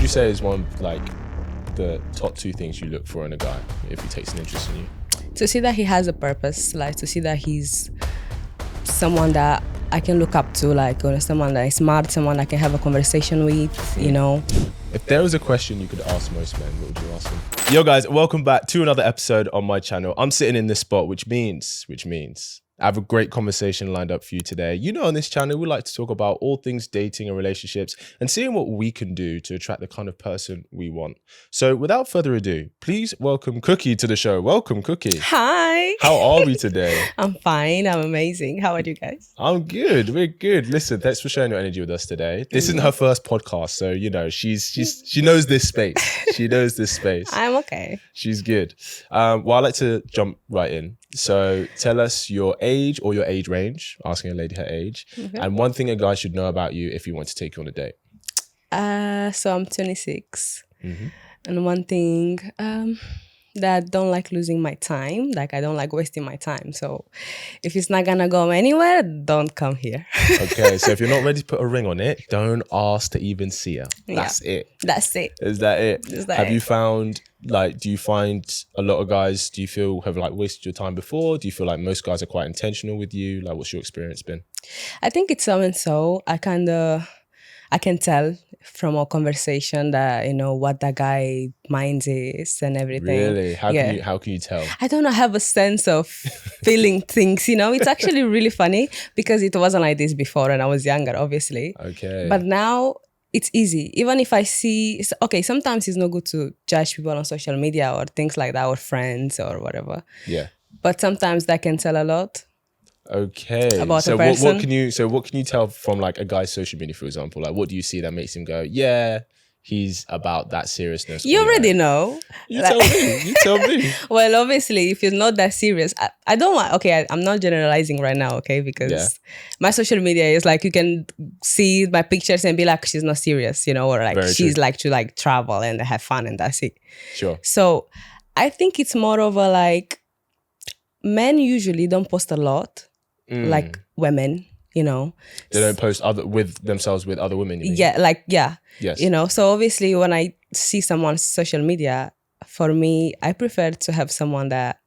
you say is one of like the top 2 things you look for in a guy if he takes an interest in you? To see that he has a purpose, like to see that he's someone that I can look up to, like, or someone that is smart, someone I can have a conversation with, you know. If there was a question you could ask most men, what would you ask them? Yo guys, welcome back to another episode on my channel. I'm sitting in this spot, which means I have a great conversation lined up for you today. You know, on this channel, we like to talk about all things dating and relationships and seeing what we can do to attract the kind of person we want. So without further ado, please welcome Cookie to the show. Welcome, Cookie. Hi. How are we today? I'm fine. I'm amazing. How are you guys? I'm good. We're good. Listen, thanks for sharing your energy with us today. This isn't her first podcast, so you know she knows this space. She knows this space. I'm okay. She's good. Well, I'd like to jump right in. So tell us your age or your age range, asking a lady her age, and one thing a guy should know about you if he wants to take you on a date. So I'm 26. And one thing that I don't like losing my time, like I don't like wasting my time. So if it's not gonna go anywhere, don't come here. Okay, so if you're not ready to put a ring on it, don't ask to even see her. That's it. That's it. Is that it? Have you found, like, do you find a lot of guys, do you feel have like wasted your time before? Do you feel like most guys are quite intentional with you? Like, what's your experience been? I think it's so and so. I can tell from our conversation that, you know, what the guy minds is and everything. Really? How can you tell? I don't know, I have a sense of feeling things, you know. It's actually really funny because it wasn't like this before when I was younger, obviously. Okay. But now it's easy. Even if I see, okay, sometimes it's not good to judge people on social media or things like that, or friends or whatever. Yeah. But sometimes that can tell a lot. Okay. About so a person. what can you tell from like a guy's social media, for example? Like, what do you see that makes him go, yeah, he's about that seriousness? You already know. You tell me. You tell me. Well, obviously, if you're not that serious, I don't want. Okay, I'm not generalizing right now, okay, because my social media is like you can see my pictures and be like, she's not serious, you know, or like Very she's true. like to like travel and have fun and that's it. Sure. So I think it's more of a like men usually don't post a lot. Like women, you know. They don't post with themselves with other women, you mean? Yes. You know, so obviously when I see someone's social media, for me, I prefer to have someone that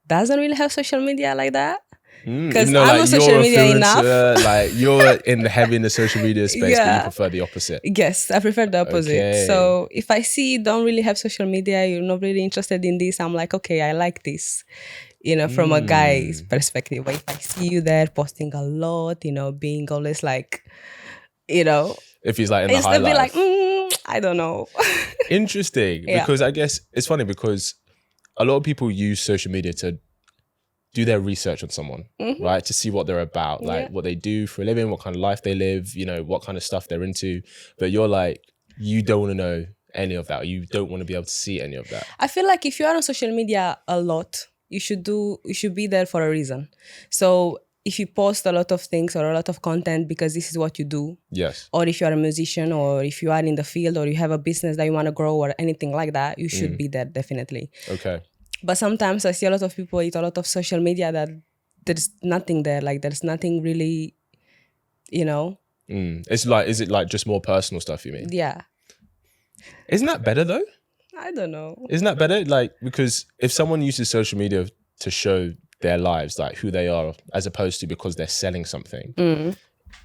doesn't really have social media like that. Because I'm on social media enough. Like you're heavy in the social media space, but you prefer the opposite. Yes, I prefer the opposite. Okay. So if I see you don't really have social media, you're not really interested in this, I'm like, okay, I like this. You know, from a guy's perspective. But if I see you there posting a lot, you know, being always like, you know. If he's like in the high life. Be like, I don't know. Interesting. Because I guess it's funny because a lot of people use social media to do their research on someone, right? To see what they're about, like what they do for a living, what kind of life they live, you know, what kind of stuff they're into. But you're like, you don't want to know any of that. You don't want to be able to see any of that. I feel like if you are on social media a lot, you should be there for a reason. So if you post a lot of things or a lot of content because this is what you do, yes, or if you are a musician or if you are in the field or you have a business that you want to grow or anything like that, you should be there definitely. Okay. But sometimes I see a lot of people with a lot of social media that there's nothing there. Like there's nothing really, you know. It's like, is it like just more personal stuff, you mean? Yeah. Isn't that better though? I don't know. Isn't that better? Like, because if someone uses social media to show their lives, like who they are, as opposed to because they're selling something,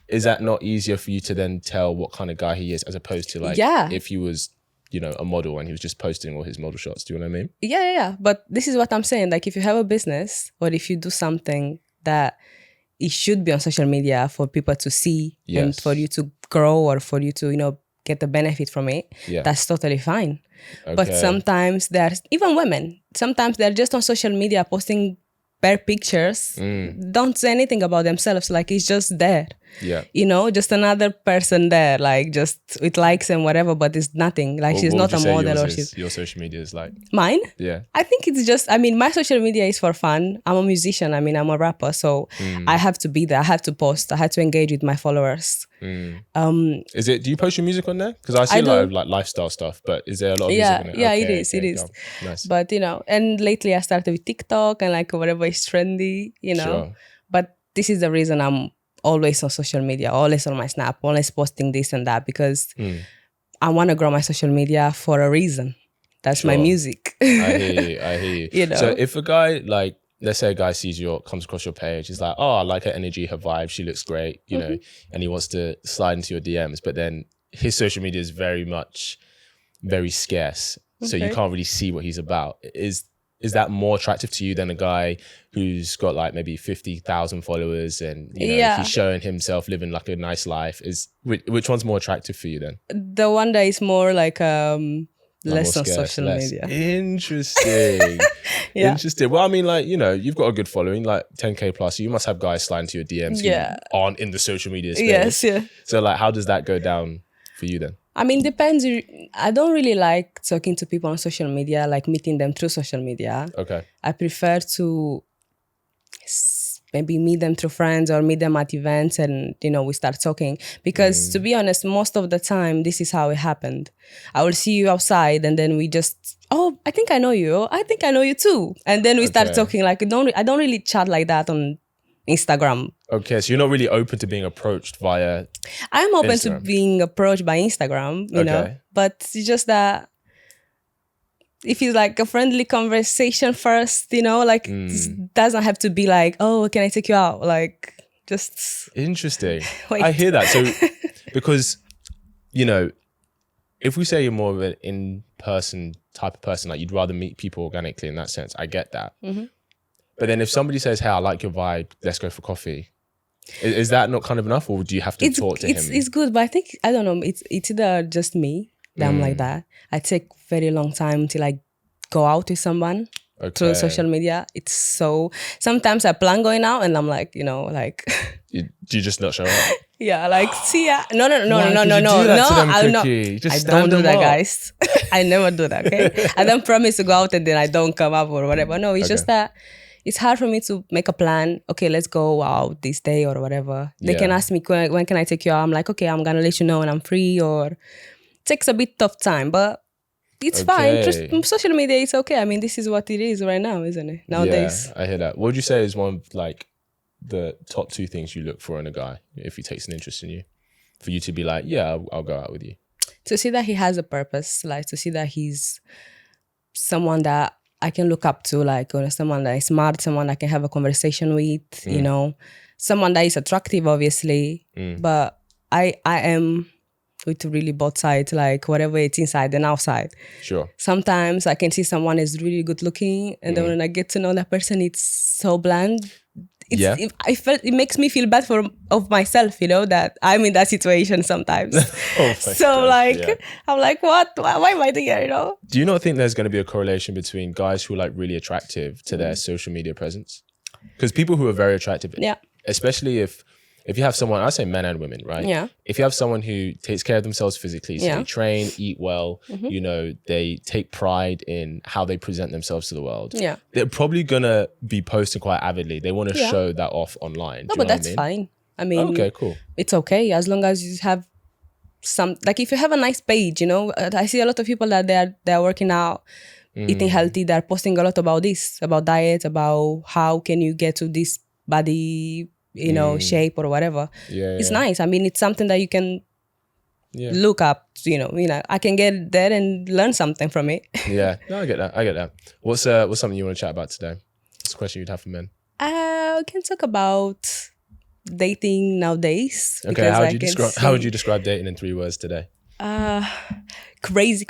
is that not easier for you to then tell what kind of guy he is, as opposed to like, if he was, you know, a model and he was just posting all his model shots? Do you know what I mean? Yeah. But this is what I'm saying. Like, if you have a business or if you do something that it should be on social media for people to see and for you to grow or for you to, you know, get the benefit from it, that's totally fine. Okay. But sometimes there's even women, sometimes they're just on social media posting bare pictures, don't say anything about themselves, like it's just there. You know, just another person there, like just with likes and whatever, but it's nothing. Like she's not a model or she's... Your social media is like? Mine? Yeah. I think it's just, I mean, my social media is for fun. I'm a musician. I mean, I'm a rapper. So I have to be there. I have to post. I have to engage with my followers. Is it, do you post your music on there? Because I see a lot of like lifestyle stuff, but is there a lot of music on it? Yeah, it is. Nice. But, you know, and lately I started with TikTok and like whatever is trendy, you know. Sure. But this is the reason I'm always on social media, always on my Snap, always posting this and that, because I want to grow my social media for a reason. That's my music. I hear you. You know? So if a guy, like, let's say a guy comes across your page, he's like, oh, I like her energy, her vibe, she looks great, you know, and he wants to slide into your DMs, but then his social media is very scarce. So you can't really see what he's about. Is that more attractive to you than a guy who's got like maybe 50,000 followers and he's showing himself living like a nice life? Which one's more attractive for you then? The one that is more like less on social media. Interesting. Interesting. Well, I mean, like, you've got a good following, like 10K plus. So you must have guys sliding to your DMs who aren't in the social media space. Yes, yeah. So like, how does that go down for you then? I mean, depends. I don't really like talking to people on social media, like meeting them through social media. Okay. I prefer to maybe meet them through friends or meet them at events and, we start talking. Because to be honest, most of the time, this is how it happened. I will see you outside and then we just, oh, I think I know you. I think I know you too. And then we start talking. Like, I don't really chat like that on Instagram. Okay, so you're not really open to being approached via I'm open Instagram. to being approached by Instagram, you know. But it's just that if it's like a friendly conversation first, like it doesn't have to be like, oh, can I take you out? Like, just interesting. Wait. I hear that. So because, if we say you're more of an in-person type of person, like you'd rather meet people organically in that sense, I get that. But then if somebody says, hey, I like your vibe, let's go for coffee. Is that not kind of enough, or do you have to talk to him? It's good, but I think, I don't know, it's either just me that I'm like that. I take very long time till I go out with someone through social media. It's so, sometimes I plan going out and I'm like, Do you just not show up? Yeah, like, see ya. No. I don't do that, guys. I never do that, okay? I don't promise to go out and then I don't come up or whatever. No, it's just that it's hard for me to make a plan. Okay, let's go out this day or whatever. They can ask me, when can I take you out? I'm like, okay, I'm going to let you know when I'm free, or it takes a bit of time, but it's fine. Just social media, it's okay. I mean, this is what it is right now, isn't it? Nowadays. Yeah, I hear that. What would you say is one of like the top 2 things you look for in a guy if he takes an interest in you? For you to be like, yeah, I'll go out with you. To see that he has a purpose, like to see that he's someone that I can look up to, like, or someone that is smart, someone I can have a conversation with, someone that is attractive, obviously. But I am with really both sides, like whatever it's inside and outside. Sure. Sometimes I can see someone is really good looking, and then when I get to know that person, it's so bland. It makes me feel bad of myself, that I'm in that situation sometimes. I'm like, what? Why am I there? Do you not think there's going to be a correlation between guys who are like really attractive to their social media presence? Because people who are very attractive, especially if you have someone, I say men and women, right? Yeah. If you have someone who takes care of themselves physically, so they train, eat well, they take pride in how they present themselves to the world. Yeah. They're probably gonna be posting quite avidly. They want to show that off online. No, but that's fine. I mean, okay, cool. It's okay as long as you have some, like if you have a nice page, I see a lot of people that they're working out, eating healthy. They're posting a lot about this, about diet, about how can you get to this body, shape or whatever. It's nice. I mean, it's something that you can look up, I can get there and learn something from it. Yeah, no, I get that. What's something you want to chat about today? What's a question you'd have for men? We can talk about dating nowadays. Okay, how would you describe dating in 3 words today? Crazy.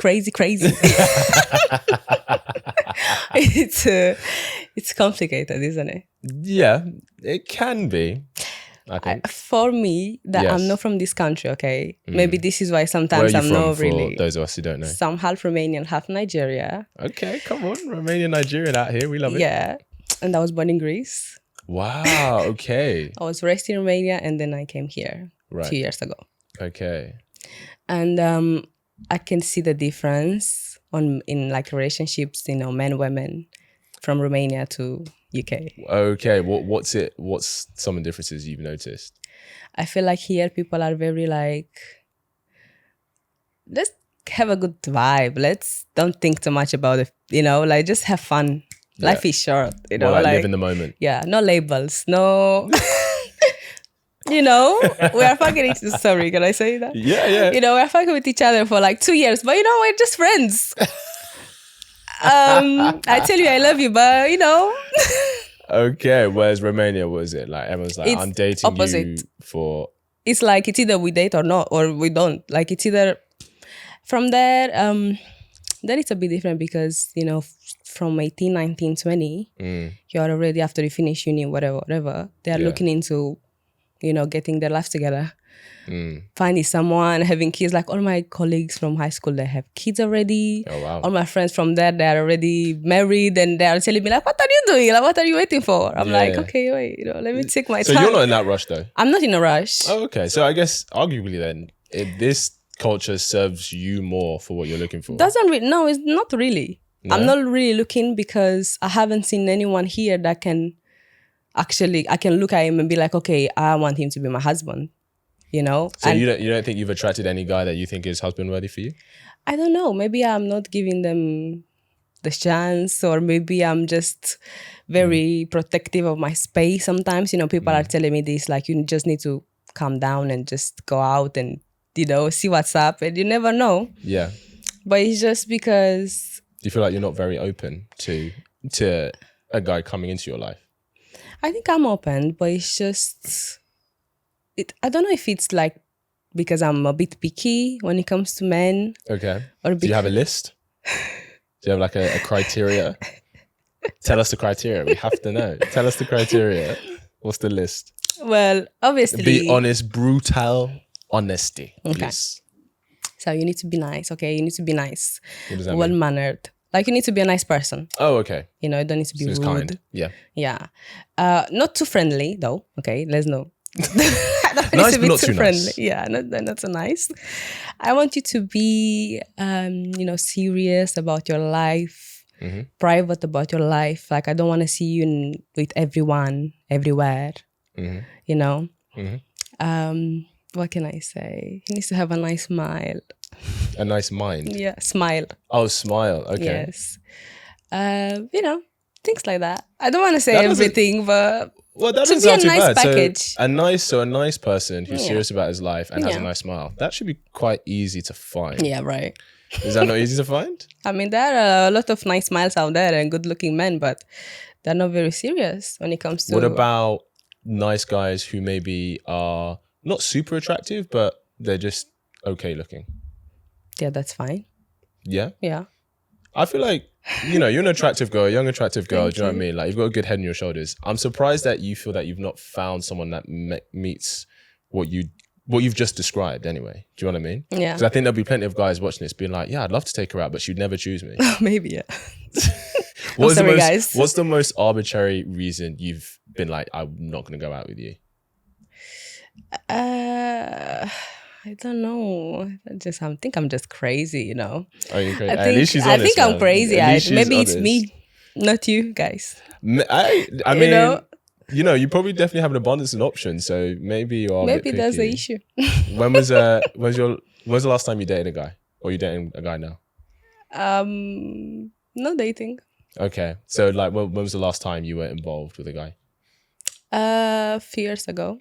It's complicated, isn't it? Yeah, it can be. I think. For me, I'm not from this country, okay? Maybe this is why sometimes I'm not really. For those of us who don't know. So I'm half Romanian, half Nigeria. Okay, come on. Romanian, Nigerian out here. We love it. Yeah. And I was born in Greece. Wow, okay. I was raised in Romania and then I came here 2 years ago. Okay. And I can see the difference in like relationships, men, women from Romania to UK. Okay, what's some of the differences you've noticed? I feel like here people are very like, let's have a good vibe. Let's don't think too much about it, like just have fun. Life is short, like live in the moment. Yeah, no labels, no You know, we are fucking sorry, can I say that? Yeah. You know, we're fucking with each other for like 2 years, but you know, we're just friends. I tell you I love you, but you know. Okay, whereas Romania, was it? Like everyone's like, It's I'm dating opposite. you for... It's like, it's either we date or not, or we don't. Like, it's either... From there, then it's a bit different because, you know, from 18, 19, 20, you're already, after you finish uni, whatever, they are looking into, you know, getting their life together. Finding someone, having kids. Like all my colleagues from high school, they have kids already. Oh, wow. All my friends from there, they are already married, and they are telling me like, what are you doing? Like, what are you waiting for? I'm like, okay, wait, you know, let me take my time. So you're not in that rush though? I'm not in a rush. Oh, okay. So I guess arguably then, this culture serves you more for what you're looking for. No, it's not really. No? I'm not really looking because I haven't seen anyone here that can actually, I can look at him and be like, okay, I want him to be my husband. You know, so you don't think you've attracted any guy that you think is husband worthy for you? I don't know. Maybe I'm not giving them the chance, or maybe I'm just very protective of my space. Sometimes, you know, people are telling me this, like, you just need to calm down and just go out and, you know, see what's up, and you never know. Yeah. But it's just because... Do you feel like you're not very open to a guy coming into your life? I think I'm open, but it's just... I don't know if it's like because I'm a bit picky when it comes to men. Okay. Or Do you have a list? Do you have like a criteria? Tell us the criteria. We have to know. Tell us the criteria. What's the list? Well, obviously... Be honest, brutal honesty. Okay. Yes. So you need to be nice, okay? You need to be nice. What does that mean? Well-mannered. Like, you need to be a nice person. Oh, okay. You know, you don't need to be rude. Kind. Yeah. Yeah. Not too friendly, though. Okay, let's know. Nice, but not too friendly. nice. Yeah, not so nice. I want you to be, you know, serious about your life, private about your life. Like, I don't want to see you with everyone, everywhere. You know. What can I say? He needs to have a nice smile. A nice mind. Yeah, smile. Oh, smile. Okay. Yes. You know, things like that. I don't want to say everything, but. Well, that doesn't sound too bad. So a nice person who's serious about his life and has a nice smile. That should be quite easy to find. Yeah, right. Is that not easy to find? I mean, there are a lot of nice smiles out there and good-looking men, but they're not very serious when it comes to... What about nice guys who maybe are not super attractive, but they're just okay looking? Yeah, that's fine. Yeah? Yeah. I feel like, you know, you're an attractive girl, a young attractive girl, do you know what I mean? Like, you've got a good head on your shoulders. I'm surprised that you feel that you've not found someone that meets what you've just described anyway. Do you know what I mean? Yeah. Because I think there'll be plenty of guys watching this being like, yeah, I'd love to take her out, but she'd never choose me. Maybe, yeah. Guys. What's the most arbitrary reason you've been like, I'm not going to go out with you? I don't know. I think I'm just crazy, you know. Are you crazy? At least she's honest, I think I'm crazy. Maybe it's me, not you guys. I mean, you know, you probably definitely have an abundance of options, so maybe you are. Maybe that's the issue. When was the last time you dated a guy, or you dating a guy now? No dating. Okay, so like, when was the last time you were involved with a guy? A few years ago.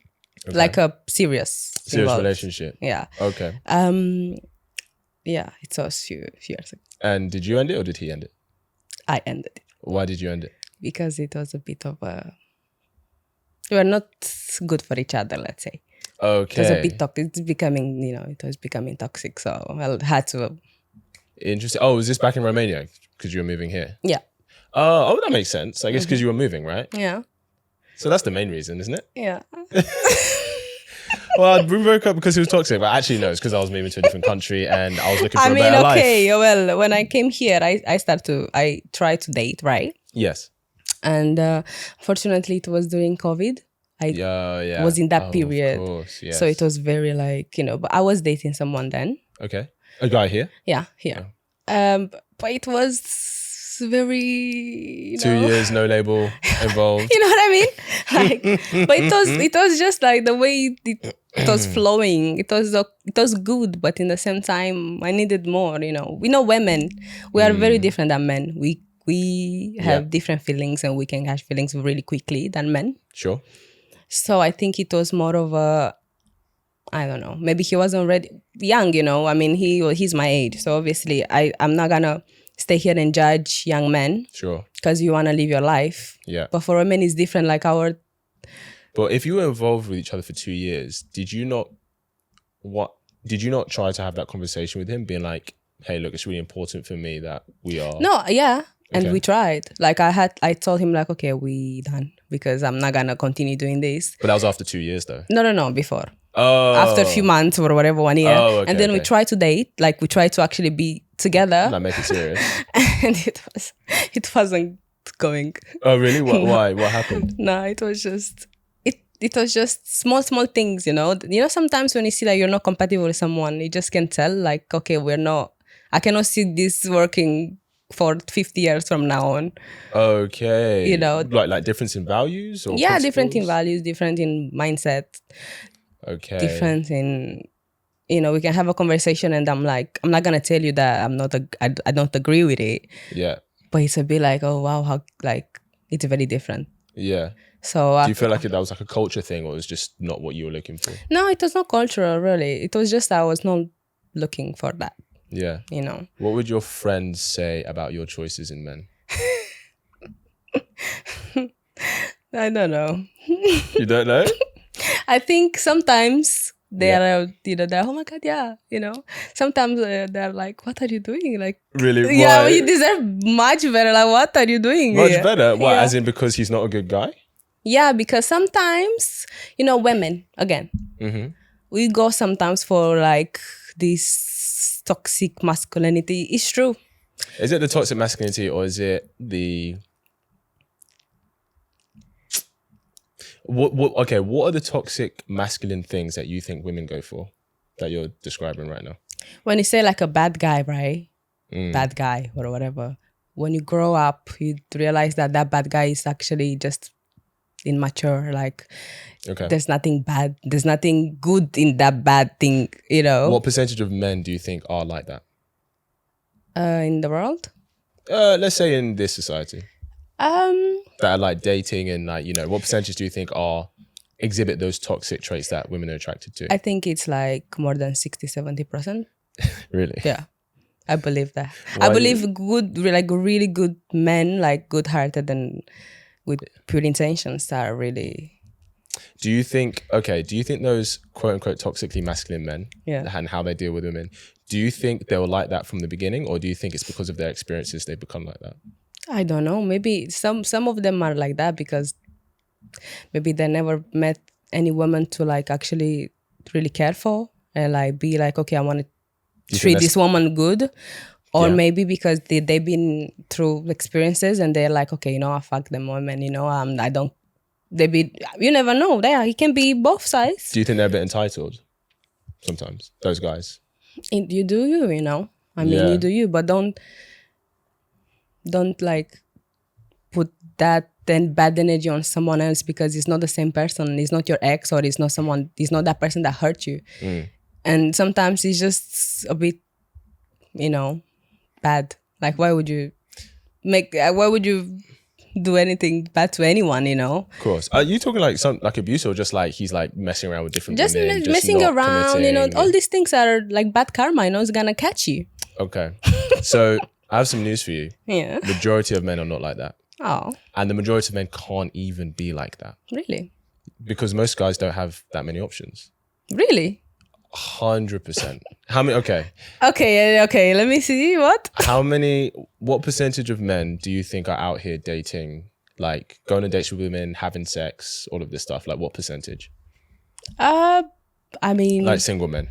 Okay. Like a serious relationship. Yeah. Okay. Yeah, it was few years ago. And did you end it or did he end it? I ended it. Why did you end it? Because it was a bit of we were not good for each other, let's say. Okay. It was a bit toxic. It was becoming toxic. So I had to. Interesting. Oh, was this back in Romania? Because you were moving here? Yeah. Oh, that makes sense. I guess because you were moving, right? Yeah. So that's the main reason, isn't it? Yeah. Well, we broke up because he was toxic, but actually no, it's because I was moving to a different country and I was looking for a better life. Well, when I came here, I tried to date, right? Yes. And fortunately, it was during COVID. I was in that period. Of course, yes. So it was very like, but I was dating someone then. Okay. A guy here? Yeah, here. Oh. But it was very 2 years, no label involved. You know what I mean? Like, but it was just like the way it was flowing. It was good, but in the same time, I needed more. We know women. We are very different than men. We have different feelings, and we can catch feelings really quickly than men. Sure. So I think it was more of a, I don't know, maybe he wasn't ready, young, you know. I mean, he's my age. So obviously I'm not going to stay here and judge young men. Sure. Because you want to live your life. Yeah. But for women, it's different. Like But if you were involved with each other for 2 years, did you not try to have that conversation with him, being like, hey, look, it's really important for me that we are... No, yeah. And Okay. we tried. Like I told him like, okay, we done because I'm not going to continue doing this. But that was after 2 years though. No, before. Oh. After a few months or whatever, 1 year. Oh, okay, and then we tried to date. Like we tried to actually be together. Like make it serious. And it wasn't going. Oh, really? Why? What happened? No, it was just small things, you know. You know, sometimes when you see that you're not compatible with someone, you just can tell like, okay, I cannot see this working for 50 years from now on. Okay. You know, like difference in values or yeah, different in principles? values, different in mindset, Okay. different in, you know, we can have a conversation and I'm like, I'm not gonna tell you that I don't agree with it. Yeah. But it's a bit like, oh wow, how like it's very different. Yeah. So Do you feel like that was like a culture thing, or it was just not what you were looking for? No, it was not cultural really. It was just I was not looking for that. Yeah. You know. What would your friends say about your choices in men? I don't know. You don't know? I think sometimes they are, you know, they're, oh my God, yeah, you know. Sometimes they're like, what are you doing? Like, Really? yeah, Why? you deserve much better. Like, what are you doing? Much here? better? Why? Yeah. As in because he's not a good guy? Yeah, because sometimes, you know, women, again, we go sometimes for like this toxic masculinity. It's true. Is it the toxic masculinity, or is it the... What are the toxic masculine things that you think women go for that you're describing right now? When you say like a bad guy, right? Bad guy or whatever. When you grow up, you realize that bad guy is actually just immature. Like, Okay. there's nothing bad. There's nothing good in that bad thing, you know? What percentage of men do you think are like that? In the world? Let's say in this society. That are like dating and like, you know, what percentage do you think exhibit those toxic traits that women are attracted to? I think it's like more than 60-70%. Really? Yeah. I believe that. Why I believe good, like really good men, like good-hearted and with pure intentions are really... Do you think those quote-unquote toxically masculine men, Yeah, and how they deal with women, do you think they were like that from the beginning, or do you think it's because of their experiences they've become like that? I don't know. Maybe some of them are like that because maybe they never met any woman to like actually really care for and like be like, okay, I want to treat this woman good. Or maybe because they've been through experiences and they're like, okay, you know, I fuck them women, you know, I don't, you never know. It can be both sides. Do you think they're a bit entitled sometimes, those guys? You do you know. I mean, you do you, but don't like put that then bad energy on someone else because it's not the same person. It's not your ex, or it's not that person that hurt you. And sometimes it's just a bit, you know, bad. Like, why would you do anything bad to anyone, you know? Of course. Are you talking like some like abuse, or just like he's like messing around with different Just women? Just messing not around, you know, committing? all these things are like bad karma, you know, it's gonna catch you. Okay. So I have some news for you. Yeah. Majority of men are not like that. Oh, And the majority of men can't even be like that. really? Because most guys don't have that many options. Really? 100%. How many? Okay. Okay, let me see. What percentage of men do you think are out here dating, like going on dates with women, having sex, all of this stuff? Like what percentage? I mean, Like single men.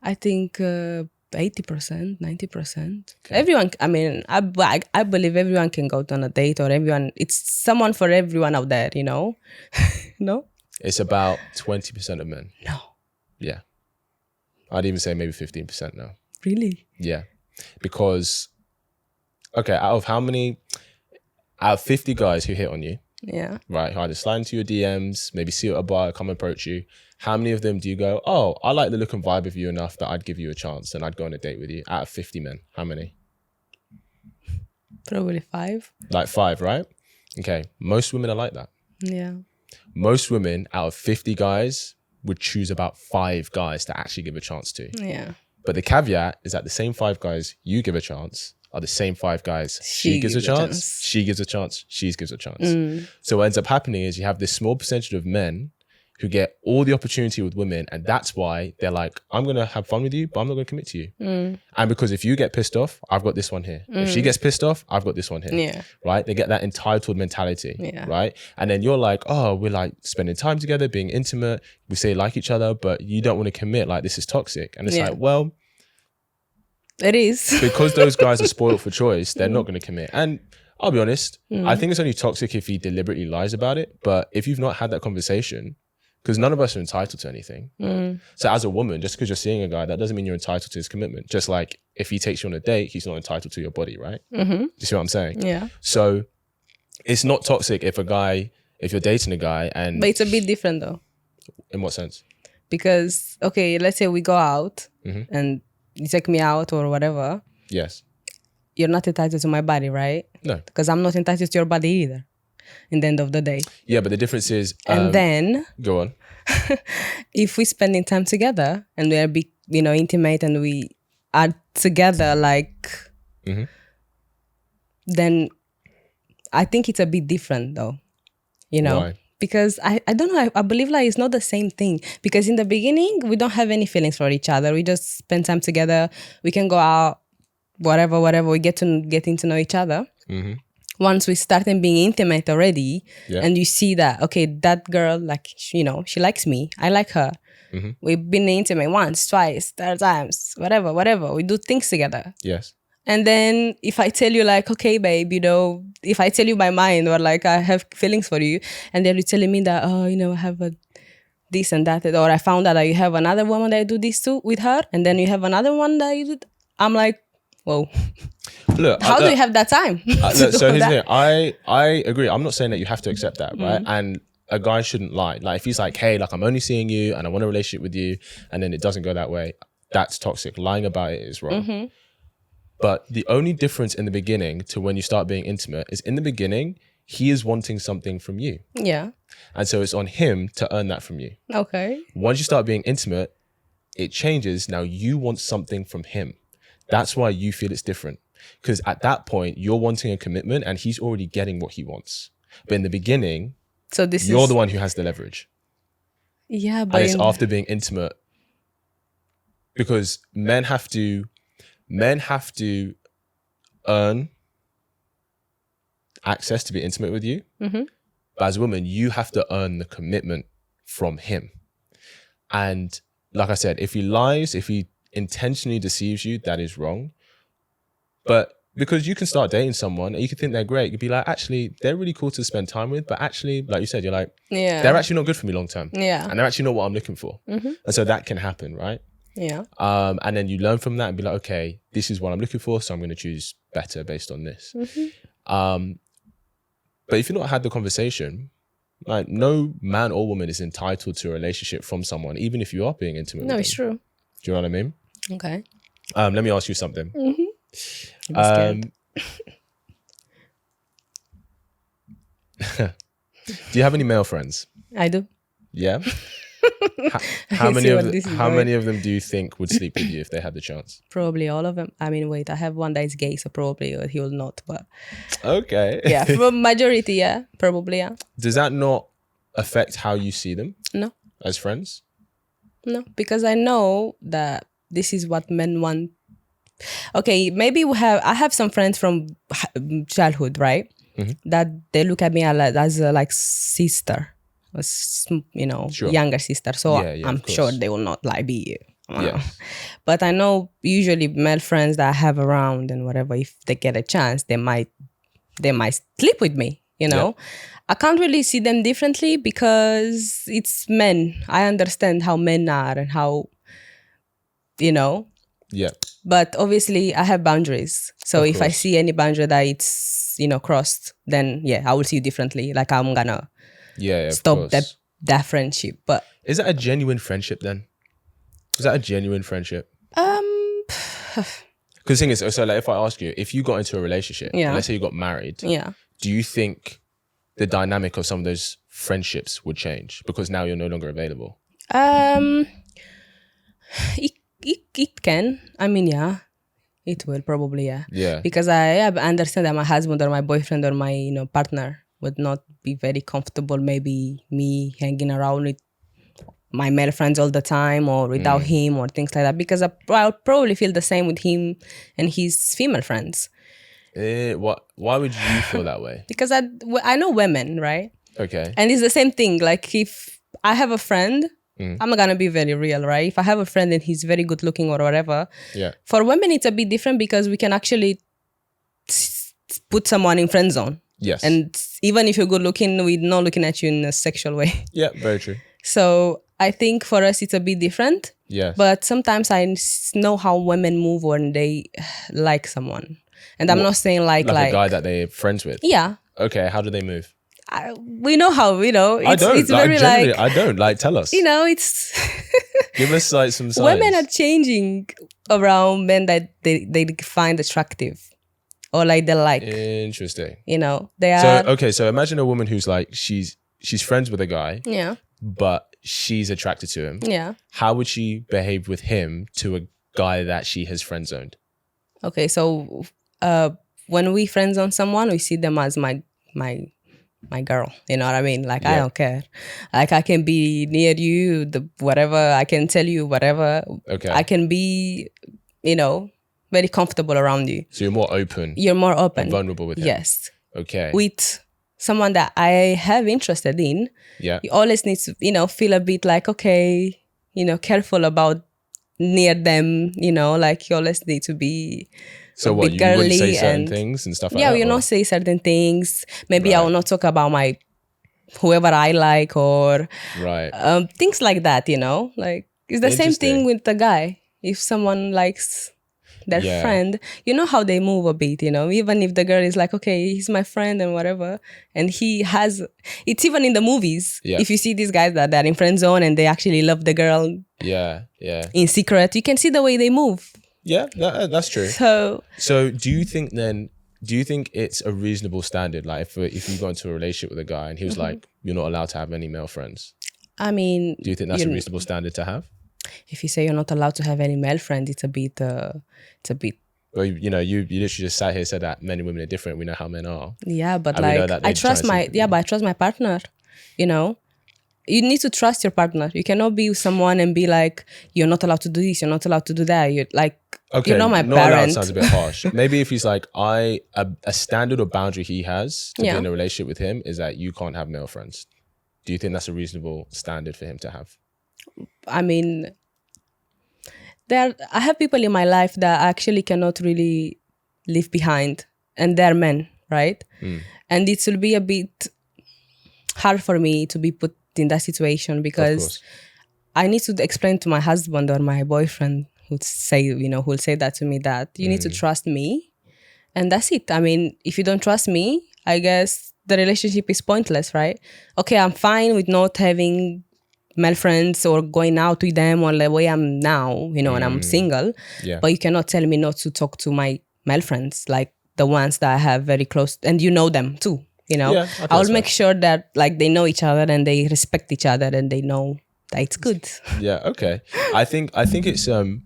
I think 80%, 90%. Okay. Everyone, I mean, I believe everyone can go on a date, or it's someone for everyone out there, you know? No? It's about 20% of men. No. Yeah. I'd even say maybe 15% now. Really? Yeah. Because, okay, out of 50 guys who hit on you, yeah, right, who either slide into your DMs, maybe see you at a bar, come approach you, how many of them do you go, oh, I like the look and vibe of you enough that I'd give you a chance and I'd go on a date with you? Out of 50 men, how many? Probably 5. Like 5, right? Okay. Most women are like that. Yeah. most women out of 50 guys would choose about 5 guys to actually give a chance to. Yeah. But the caveat is that the same 5 guys you give a chance are the same 5 guys she gives a chance, she gives a chance, she gives a chance. So what ends up happening is you have this small percentage of men who get all the opportunity with women, and that's why they're like, I'm going to have fun with you, but I'm not going to commit to you. And because if you get pissed off, I've got this one here. If she gets pissed off, I've got this one here. Yeah. Right? They get that entitled mentality. Yeah. Right? And then you're like, oh, we're like spending time together, being intimate. We say like each other, but you don't want to commit. Like, this is toxic. And it's like, well, it is. because those guys are spoiled for choice, they're not going to commit. And I'll be honest, I think it's only toxic if he deliberately lies about it. But if you've not had that conversation, because none of us are entitled to anything. So as a woman, just because you're seeing a guy, that doesn't mean you're entitled to his commitment. Just like if he takes you on a date, he's not entitled to your body, right? Do you see what I'm saying? Yeah. So it's not toxic if you're dating a guy and... But it's a bit different though. In what sense? Because, okay, let's say we go out and you take me out or whatever. Yes. You're not entitled to my body, right? No. Because I'm not entitled to your body either. In the end of the day. Yeah, but the difference is... and then... Go on. if we're spending time together and we are intimate and we are together, like... then I think it's a bit different though. You know? Why? Because I don't know, I believe like it's not the same thing. Because in the beginning, we don't have any feelings for each other. We just spend time together. We can go out, whatever. We getting to know each other. Once we start being intimate already, and you see that, okay, that girl, like, she likes me. I like her. We've been intimate once, twice, 3 times, whatever. We do things together. Yes. And then if I tell you like, okay, babe, if I tell you my mind or like I have feelings for you, and then you're telling me that, oh, I have this and that, or I found out that you have another woman that you do this too with her, and then you have another one that you do, I'm like, whoa. Look, how do you have that time? Look, so here's the thing. I agree. I'm not saying that you have to accept that, right? And a guy shouldn't lie. Like if he's like, hey, like I'm only seeing you and I want a relationship with you, and then it doesn't go that way, that's toxic. Lying about it is wrong. But the only difference in the beginning to when you start being intimate is in the beginning, he is wanting something from you. Yeah. And so it's on him to earn that from you. Okay. Once you start being intimate, it changes. Now you want something from him. That's why you feel it's different. Because at that point, you're wanting a commitment and he's already getting what he wants. But in the beginning, you're the one who has the leverage. Yeah, but... And it's after being intimate. Because men have to earn access to be intimate with you. But as a woman, you have to earn the commitment from him. And like I said, if he lies, if he intentionally deceives you, that is wrong. But because you can start dating someone and you can think they're great, you'd be like, actually, they're really cool to spend time with. But actually, like you said, you're like, they're actually not good for me long term. Yeah. And they're actually not what I'm looking for. And so that can happen, right? Yeah. And then you learn from that and be like, okay, this is what I'm looking for, so I'm going to choose better based on this. But if you've not had the conversation, like no man or woman is entitled to a relationship from someone, even if you are being intimate with them. No, it's true. Do you know what I mean? Okay. Let me ask you something. I'm do you have any male friends? I do. Yeah. How many of them do you think would sleep with you if they had the chance? Probably all of them. I mean, wait, I have one that is gay, so probably he will not. But okay. Yeah, for majority, yeah, probably, yeah. Does that not affect how you see them? No. As friends? No, because I know that this is what men want. Okay, maybe I have some friends from childhood, right? That they look at me as a like sister. Sure. Younger sister, so I'm sure they will not like be but I know usually male friends that I have around and whatever, if they get a chance, they might sleep with me, I can't really see them differently because it's men. I understand how men are and how but obviously I have boundaries, so if I see any boundary that it's crossed, then I will see you differently. Like I'm gonna stop that friendship. But is that a genuine friendship then? Is that a genuine friendship? Because the thing is, so like if I ask you, if you got into a relationship, let's say you got married, do you think the dynamic of some of those friendships would change because now you're no longer available? It can. I mean, yeah, it will probably, yeah. Yeah. Because I understand that my husband or my boyfriend or my partner would not be very comfortable. Maybe me hanging around with my male friends all the time or without him or things like that. Because I'll probably feel the same with him and his female friends. Why would you feel that way? Because I know women, right? Okay. And it's the same thing. Like if I have a friend, I'm gonna be very real, right? If I have a friend and he's very good looking or whatever, yeah. For women it's a bit different because we can actually put someone in friend zone. Yes. And even if you're good looking, we're not looking at you in a sexual way. Yeah, very true. So I think for us it's a bit different. Yes. But sometimes I know how women move when they like someone. And I'm not saying like a guy that they're friends with. Yeah. Okay, how do they move? We know how, it's, I don't. It's very generally, I don't. Tell us. It's... Give us some signs. Women are changing around men that they find attractive. Or they like. Interesting. They are... So imagine a woman who's she's friends with a guy. Yeah. But she's attracted to him. Yeah. How would she behave with him to a guy that she has friend zoned? Okay, so when we friend zone someone, we see them as my girl. You know what I mean? I don't care. I can be near you, whatever. I can tell you whatever. Okay. I can be, very comfortable around you. So you're more open. You're more open. And vulnerable with him. Yes. Okay. With someone that I have interested in. Yeah. You always need to, feel a bit okay, careful about near them, you always need to be so what, you wouldn't say certain things and stuff like that? Yeah, you not say certain things. Maybe I will not talk about whoever I like or things like that, it's the same thing with the guy. If someone likes their friend, how they move a bit, even if the girl is okay, he's my friend and whatever, and he has, it's even in the movies. If you see these guys that they're in friend zone and they actually love the girl in secret, you can see the way they move. Yeah, that's true. So do you think it's a reasonable standard, if you go into a relationship with a guy and he was you're not allowed to have any male friends? I mean, do you think that's a reasonable standard to have? If you say you're not allowed to have any male friends, it's a bit. Well, you literally just sat here and said that men and women are different. We know how men are. Yeah, but I trust I trust my partner. You need to trust your partner. You cannot be with someone and be you're not allowed to do this, you're not allowed to do that. You're okay, you're not my not parent. Allowed sounds a bit harsh. Maybe if he's a standard or boundary he has to be in a relationship with him is that you can't have male friends. Do you think that's a reasonable standard for him to have? I mean, I have people in my life that I actually cannot really leave behind, and they're men, right? And it will be a bit hard for me to be put in that situation because I need to explain to my husband or my boyfriend who'll say that to me, that you need to trust me, and that's it. I mean, if you don't trust me, I guess the relationship is pointless, right? Okay, I'm fine with not having male friends or going out with them or the way I'm now, and I'm single. Yeah. But you cannot tell me not to talk to my male friends, the ones that I have very close, and you know them too. Yeah, I will make sure that they know each other and they respect each other and they know that it's good. Yeah. Okay. I think it's and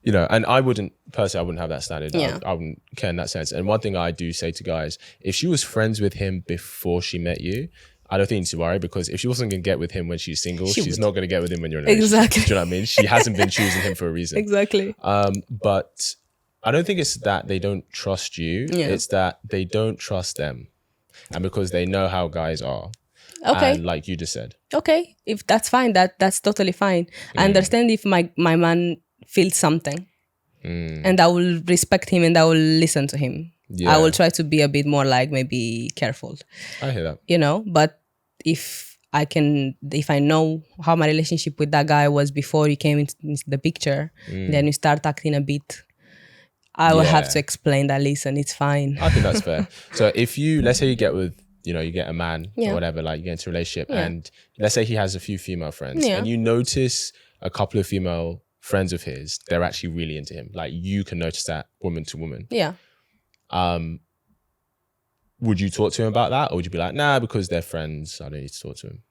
I wouldn't have that standard. Yeah. I wouldn't care in that sense. And one thing I do say to guys, if she was friends with him before she met you, I don't think you need to worry, because if she wasn't going to get with him when she's single, she's not going to get with him when you're in a relationship. Exactly. Do you know what I mean? She hasn't been choosing him for a reason. Exactly. But I don't think it's that they don't trust you. Yeah. It's that they don't trust them. And because they know how guys are. Okay. And like you just said. Okay. If that's fine, that's totally fine. I understand if my man feels something. And I will respect him and I will listen to him. Yeah. I will try to be a bit more maybe careful. I hear that. But if I know how my relationship with that guy was before you came into the picture, then you start acting a bit, I will have to explain that, listen, it's fine. I think that's fair. So if let's say you get with, you get a man or whatever, you get into a relationship and let's say he has a few female friends and you notice a couple of female friends of his, they're actually really into him. You can notice that woman to woman. Yeah. would you talk to him about that? Or would you be like, nah, because they're friends, I don't need to talk to him?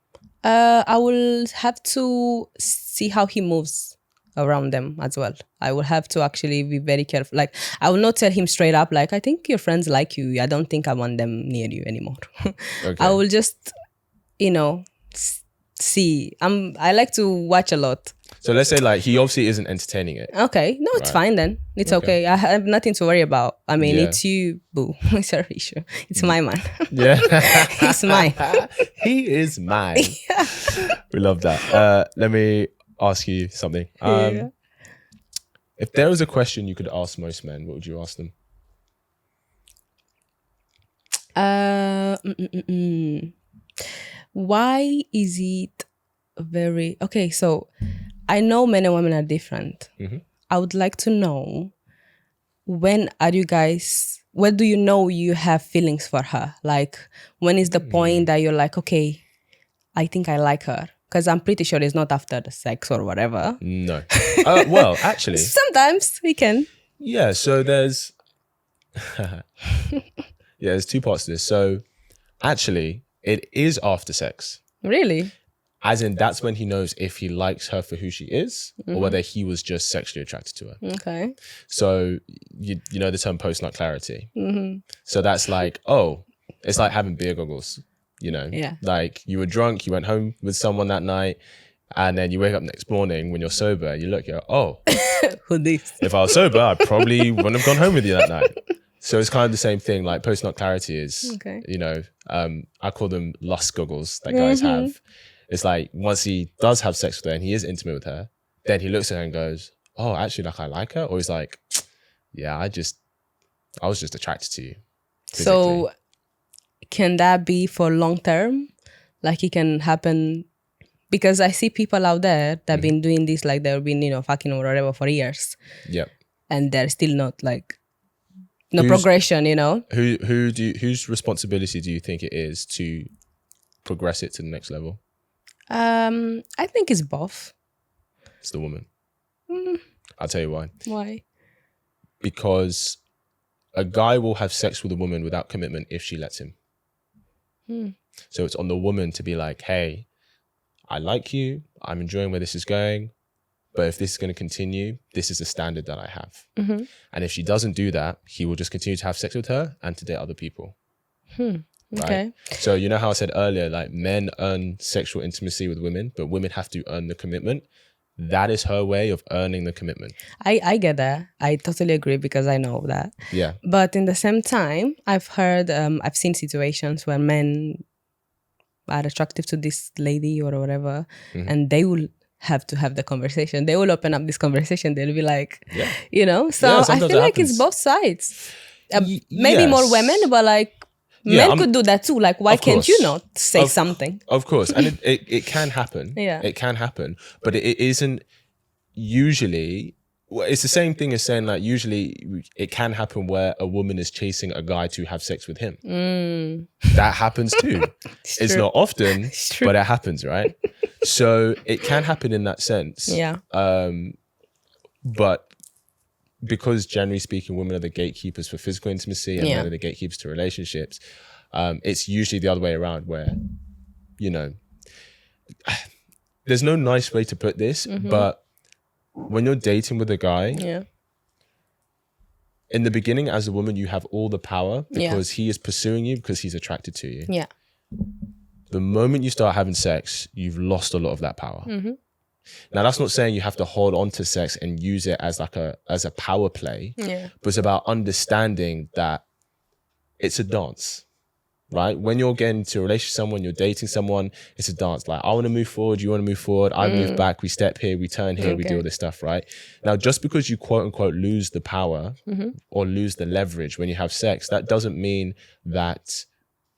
I will have to see how he moves around them as well. I will have to actually be very careful. Like, I will not tell him straight up, like, I think your friends like you. I don't think I want them near you anymore. Okay. I will just, see. I like to watch a lot. So let's say like he obviously isn't entertaining it. Okay. No, it's fine then. It's okay. I have nothing to worry about. I mean, it's you, boo. It's your issue. It's my man. Yeah. It's mine. He is mine. We love that. Let me ask you something. If there was a question you could ask most men, what would you ask them? Why is it very... Okay, so I know men and women are different. Mm-hmm. I would like to know, when do you know you have feelings for her? Like, when is the point that you're like, okay, I think I like her? Because I'm pretty sure it's not after the sex or whatever. No. Well, actually. Sometimes we can. Yeah, so there's... there's two parts to this. So actually, it is after sex. Really? As in, that's when he knows if he likes her for who she is or whether he was just sexually attracted to her. Okay. So you know the term post-nut clarity. So that's like, oh, it's like having beer goggles, Yeah. Like you were drunk, you went home with someone that night, and then you wake up next morning when you're sober, you look, you're, oh, Who this? if I was sober, I probably wouldn't have gone home with you that night. So it's kind of the same thing. Like post-nut clarity is, I call them lust goggles that guys have. It's like once he does have sex with her and he is intimate with her, then he looks at her and goes, oh, actually, like I like her. Or he's like, yeah, I was just attracted to you. Physically. So can that be for long term? Like it can happen, because I see people out there that have been doing this, like they've been, fucking or whatever for years. Yep. And they're still not like, progression, Whose responsibility do you think it is to progress it to the next level? I think it's both. It's the woman. I'll tell you why. Why? Because a guy will have sex with a woman without commitment if she lets him. So it's on the woman to be like, hey, I like you. I'm enjoying where this is going. But if this is going to continue, this is the standard that I have. And if she doesn't do that, he will just continue to have sex with her and to date other people. Okay. Right? So you know how I said earlier, like men earn sexual intimacy with women, but women have to earn the commitment. That is her way of earning the commitment. I get that. I totally agree, because I know that. Yeah. But in the same time, I've seen situations where men are attractive to this lady or whatever, and they will have to have the conversation. They will open up this conversation. They'll be like, So I feel like it's both sides. Maybe more women, but like men could do that too. Like, why can't you not say something? Of course. And it can happen. Yeah. It can happen. But it isn't usually... Well, it's the same thing as saying like usually it can happen where a woman is chasing a guy to have sex with him. That happens too. It's not often, but it happens, right? So it can happen in that sense. Yeah. But because generally speaking, women are the gatekeepers for physical intimacy and men are the gatekeepers to relationships, it's usually the other way around where, there's no nice way to put this, but when you're dating with a guy, in the beginning as a woman, you have all the power because he is pursuing you because he's attracted to you. Yeah. The moment you start having sex, you've lost a lot of that power. Now, that's not saying you have to hold on to sex and use it as like as a power play, but it's about understanding that it's a dance. Right? When you're getting into a relationship with someone, you're dating someone, it's a dance. Like, I want to move forward, you want to move forward, I move back, we step here, we turn here, we do all this stuff, right? Now, just because you quote unquote lose the power or lose the leverage when you have sex, that doesn't mean that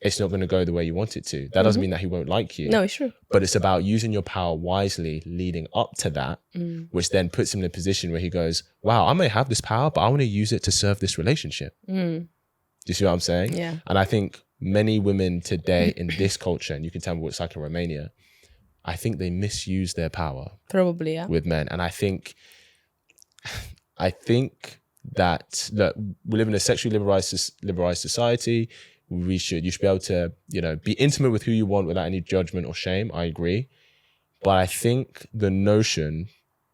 it's not going to go the way you want it to. That doesn't mean that he won't like you. No, it's true. But it's about using your power wisely leading up to that, which then puts him in a position where he goes, wow, I may have this power, but I want to use it to serve this relationship. Do you see what I'm saying? Yeah. And I think many women today in this culture, and you can tell me what it's like in Romania, I think they misuse their power. Probably, yeah. With men. And I think that, look, we live in a sexually liberalized society. you should be able to, be intimate with who you want without any judgment or shame. I agree. But I think the notion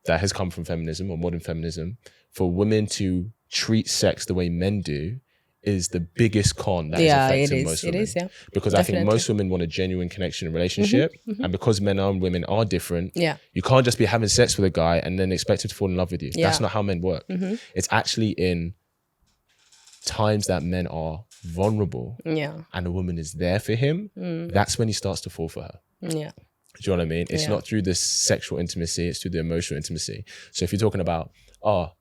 that has come from feminism or modern feminism for women to treat sex the way men do is the biggest con that is affecting most women. It is, yeah. Because Definitely. I think most women want a genuine connection and relationship. And because men and women are different, you can't just be having sex with a guy and then expect him to fall in love with you. That's not how men work. It's actually in times that men are vulnerable and a woman is there for him, that's when he starts to fall for her. Yeah. Do you know what I mean? It's not through the sexual intimacy, it's through the emotional intimacy. So if you're talking about,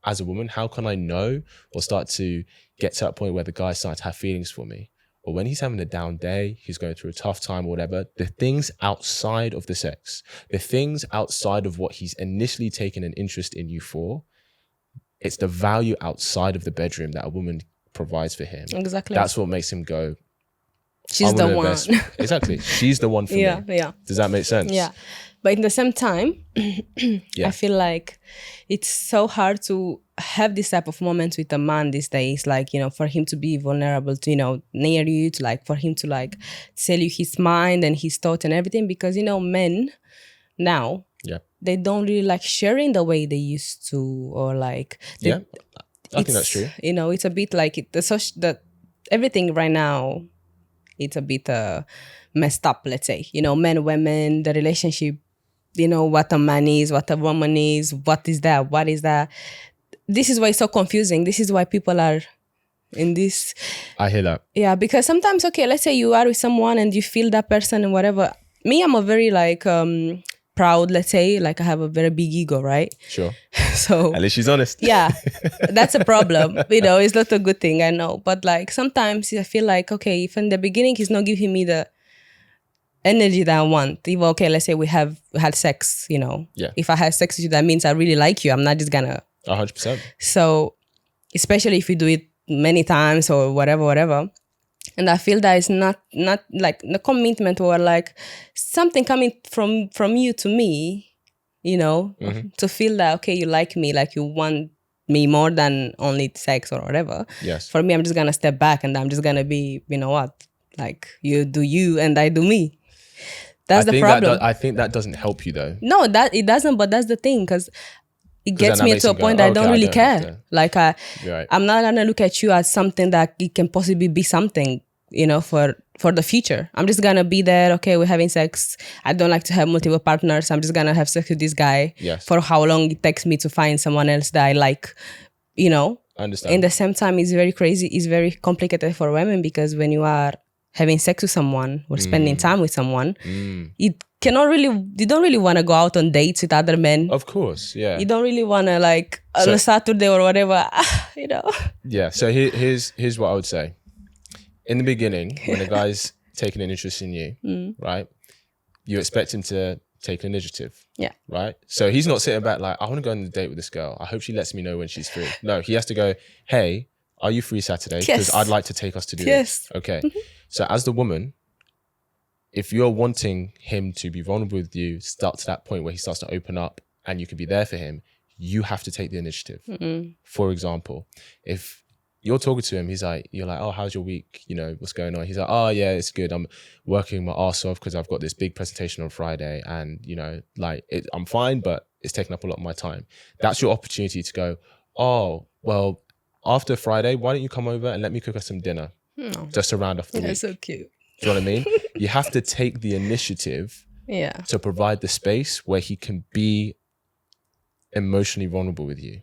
as a woman, how can I know or start to get to that point where the guy starts to have feelings for me? Or when he's having a down day, he's going through a tough time or whatever, the things outside of the sex, the things outside of what he's initially taken an interest in you for, it's the value outside of the bedroom that a woman provides for him. Exactly. That's what makes him go, she's the one. Exactly. She's the one for me. Yeah. Does that make sense? Yeah. But in the same time, I feel like it's so hard to have this type of moments with a man these days, like, for him to be vulnerable to, near you, to like, for him to like tell you his mind and his thought and everything, because, men now, they don't really like sharing the way they used to, or like, I think that's true. It's a bit like everything right now, it's a bit messed up, let's say. Men, women, the relationship, what a man is, what a woman is, what is that? This is why it's so confusing. This is why people are in this. I hear that. Yeah, because sometimes, okay, let's say you are with someone and you feel that person and whatever. Me, I'm a very like proud, let's say, like I have a very big ego, right? Sure. So at least she's honest. Yeah, that's a problem. It's not a good thing, I know. But like sometimes I feel like, okay, if in the beginning he's not giving me the energy that I want, even okay, let's say we had sex, if I had sex with you, that means I really like you. I'm not just gonna 100%. So especially if we do it many times or whatever, and I feel that it's not like the commitment or like something coming from you to me, to feel that okay, you like me, like you want me more than only sex or whatever. Yes. For me, I'm just gonna step back and I'm just gonna be, like you do you and I do me. That's the problem. I think that doesn't help you though. No, that it doesn't. But that's the thing, because it gets me to a point that I don't really care. Like I'm not gonna look at you as something that it can possibly be something, for the future. I'm just gonna be there. Okay, we're having sex. I don't like to have multiple partners. I'm just gonna have sex with this guy for how long it takes me to find someone else that I like. I understand. In the same time, it's very crazy. It's very complicated for women, because when you are having sex with someone or spending time with someone, you don't really want to go out on dates with other men. Of course, yeah. You don't really want to on a Saturday or whatever, Yeah, so here's what I would say. In the beginning, when a guy's taking an interest in you, right, you expect him to take initiative. Yeah. Right? So he's not sitting back like, I want to go on a date with this girl. I hope she lets me know when she's free. No, he has to go, hey, are you free Saturday? Because I'd like to take us to do this. Okay. So as the woman, if you're wanting him to be vulnerable with you, start to that point where he starts to open up and you can be there for him, you have to take the initiative. For example, if you're talking to him, you're like, oh, how's your week? What's going on? He's like, oh yeah, it's good. I'm working my ass off because I've got this big presentation on Friday and, I'm fine, but it's taking up a lot of my time. That's your opportunity to go, oh, well, after Friday, why don't you come over and let me cook us some dinner? Just to round off the week. That's so cute. Do you know what I mean? You have to take the initiative to provide the space where he can be emotionally vulnerable with you.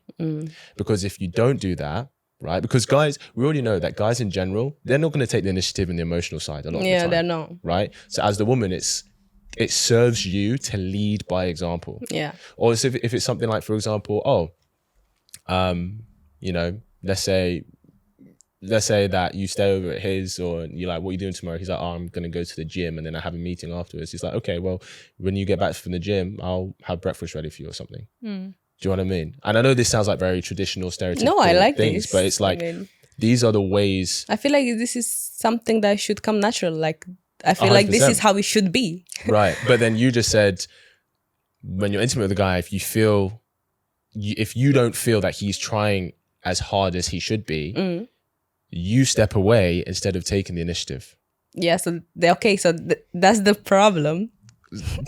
Because if you don't do that, right? Because guys, we already know that guys in general, they're not going to take the initiative in the emotional side a lot of the time. Yeah, they're not. Right? So as the woman, it serves you to lead by example. Yeah. Or if it's something like, for example, let's say that you stay over at his, or you're like, what are you doing tomorrow? He's like, oh, I'm going to go to the gym and then I have a meeting afterwards. He's like, okay, well, when you get back from the gym, I'll have breakfast ready for you or something. Do you know what I mean? And I know this sounds like very traditional, stereotypical I like things, this. but it's like, these are the ways. I feel like this is something that should come natural. Like, I feel 100%. Like this is how it should be. Right. But then you just said, when you're intimate with a guy, if you don't feel that he's trying as hard as he should be, you step away instead of taking the initiative. Yeah, so that's the problem.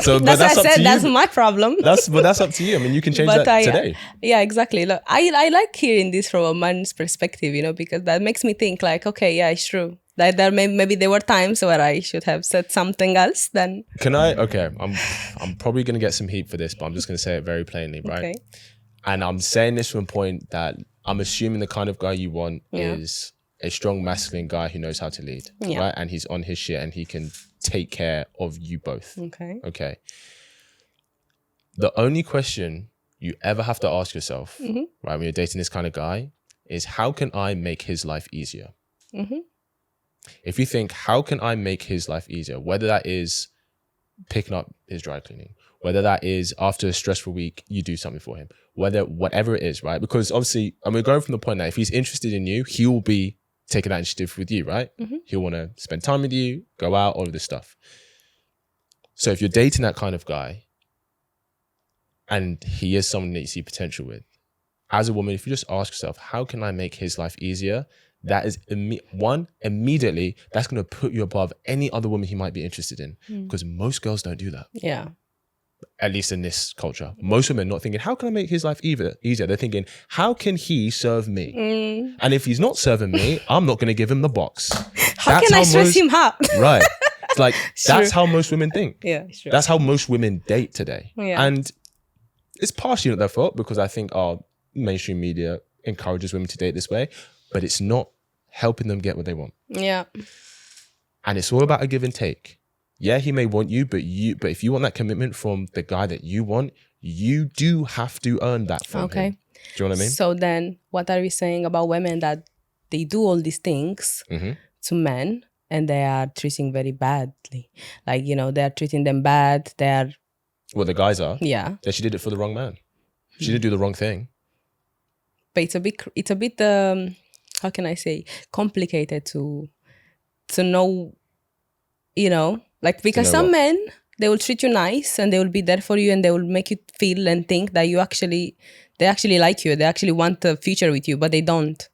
So but that's up what I said, to you. that's my problem. That's up to you. I mean, you can change that today. Yeah, exactly. Look, I like hearing this from a man's perspective, you know, because that makes me think like, okay, yeah, it's true. Like maybe there were times where I should have said something else then. Can I? Okay, I'm probably going to get some heat for this, but I'm just going to say it very plainly, right? Okay. And I'm saying this from a point that I'm assuming the kind of guy you want is a strong masculine guy who knows how to lead, right? And he's on his shit and he can take care of you both. Okay. The only question you ever have to ask yourself, right, when you're dating this kind of guy, is how can I make his life easier? If you think, how can I make his life easier? Whether that is picking up his dry cleaning, whether that is after a stressful week, you do something for him, whatever it is, right? Because obviously, and we're going from the point that if he's interested in you, he will be taking that initiative with you, right? He'll want to spend time with you, go out, all of this stuff. So if you're dating that kind of guy and he is someone that you see potential with, as a woman, if you just ask yourself, how can I make his life easier? That is immediately, that's going to put you above any other woman he might be interested in, because most girls don't do that. Yeah. At least in this culture. Most women are not thinking, how can I make his life easier? They're thinking, how can he serve me? And if he's not serving me, I'm not going to give him the box. How can I stress him out? Right. It's like, that's how most women think. Yeah, sure. That's how most women date today. Yeah. And it's partially not their fault, because I think our mainstream media encourages women to date this way, but it's not helping them get what they want. Yeah. And it's all about a give and take. Yeah, he may want you, but if you want that commitment from the guy that you want, you do have to earn that from him. Do you know what I mean? So then what are we saying about women that they do all these things to men and they are treating very badly? Like, you know, they're treating them bad. Well, the guys are. Yeah. That she did it for the wrong man. She didn't do the wrong thing. But it's a bit how can I say, complicated to know, you know, like, because some men, they will treat you nice and they will be there for you and they will make you feel and think that they actually like you. They actually want a future with you, but they don't.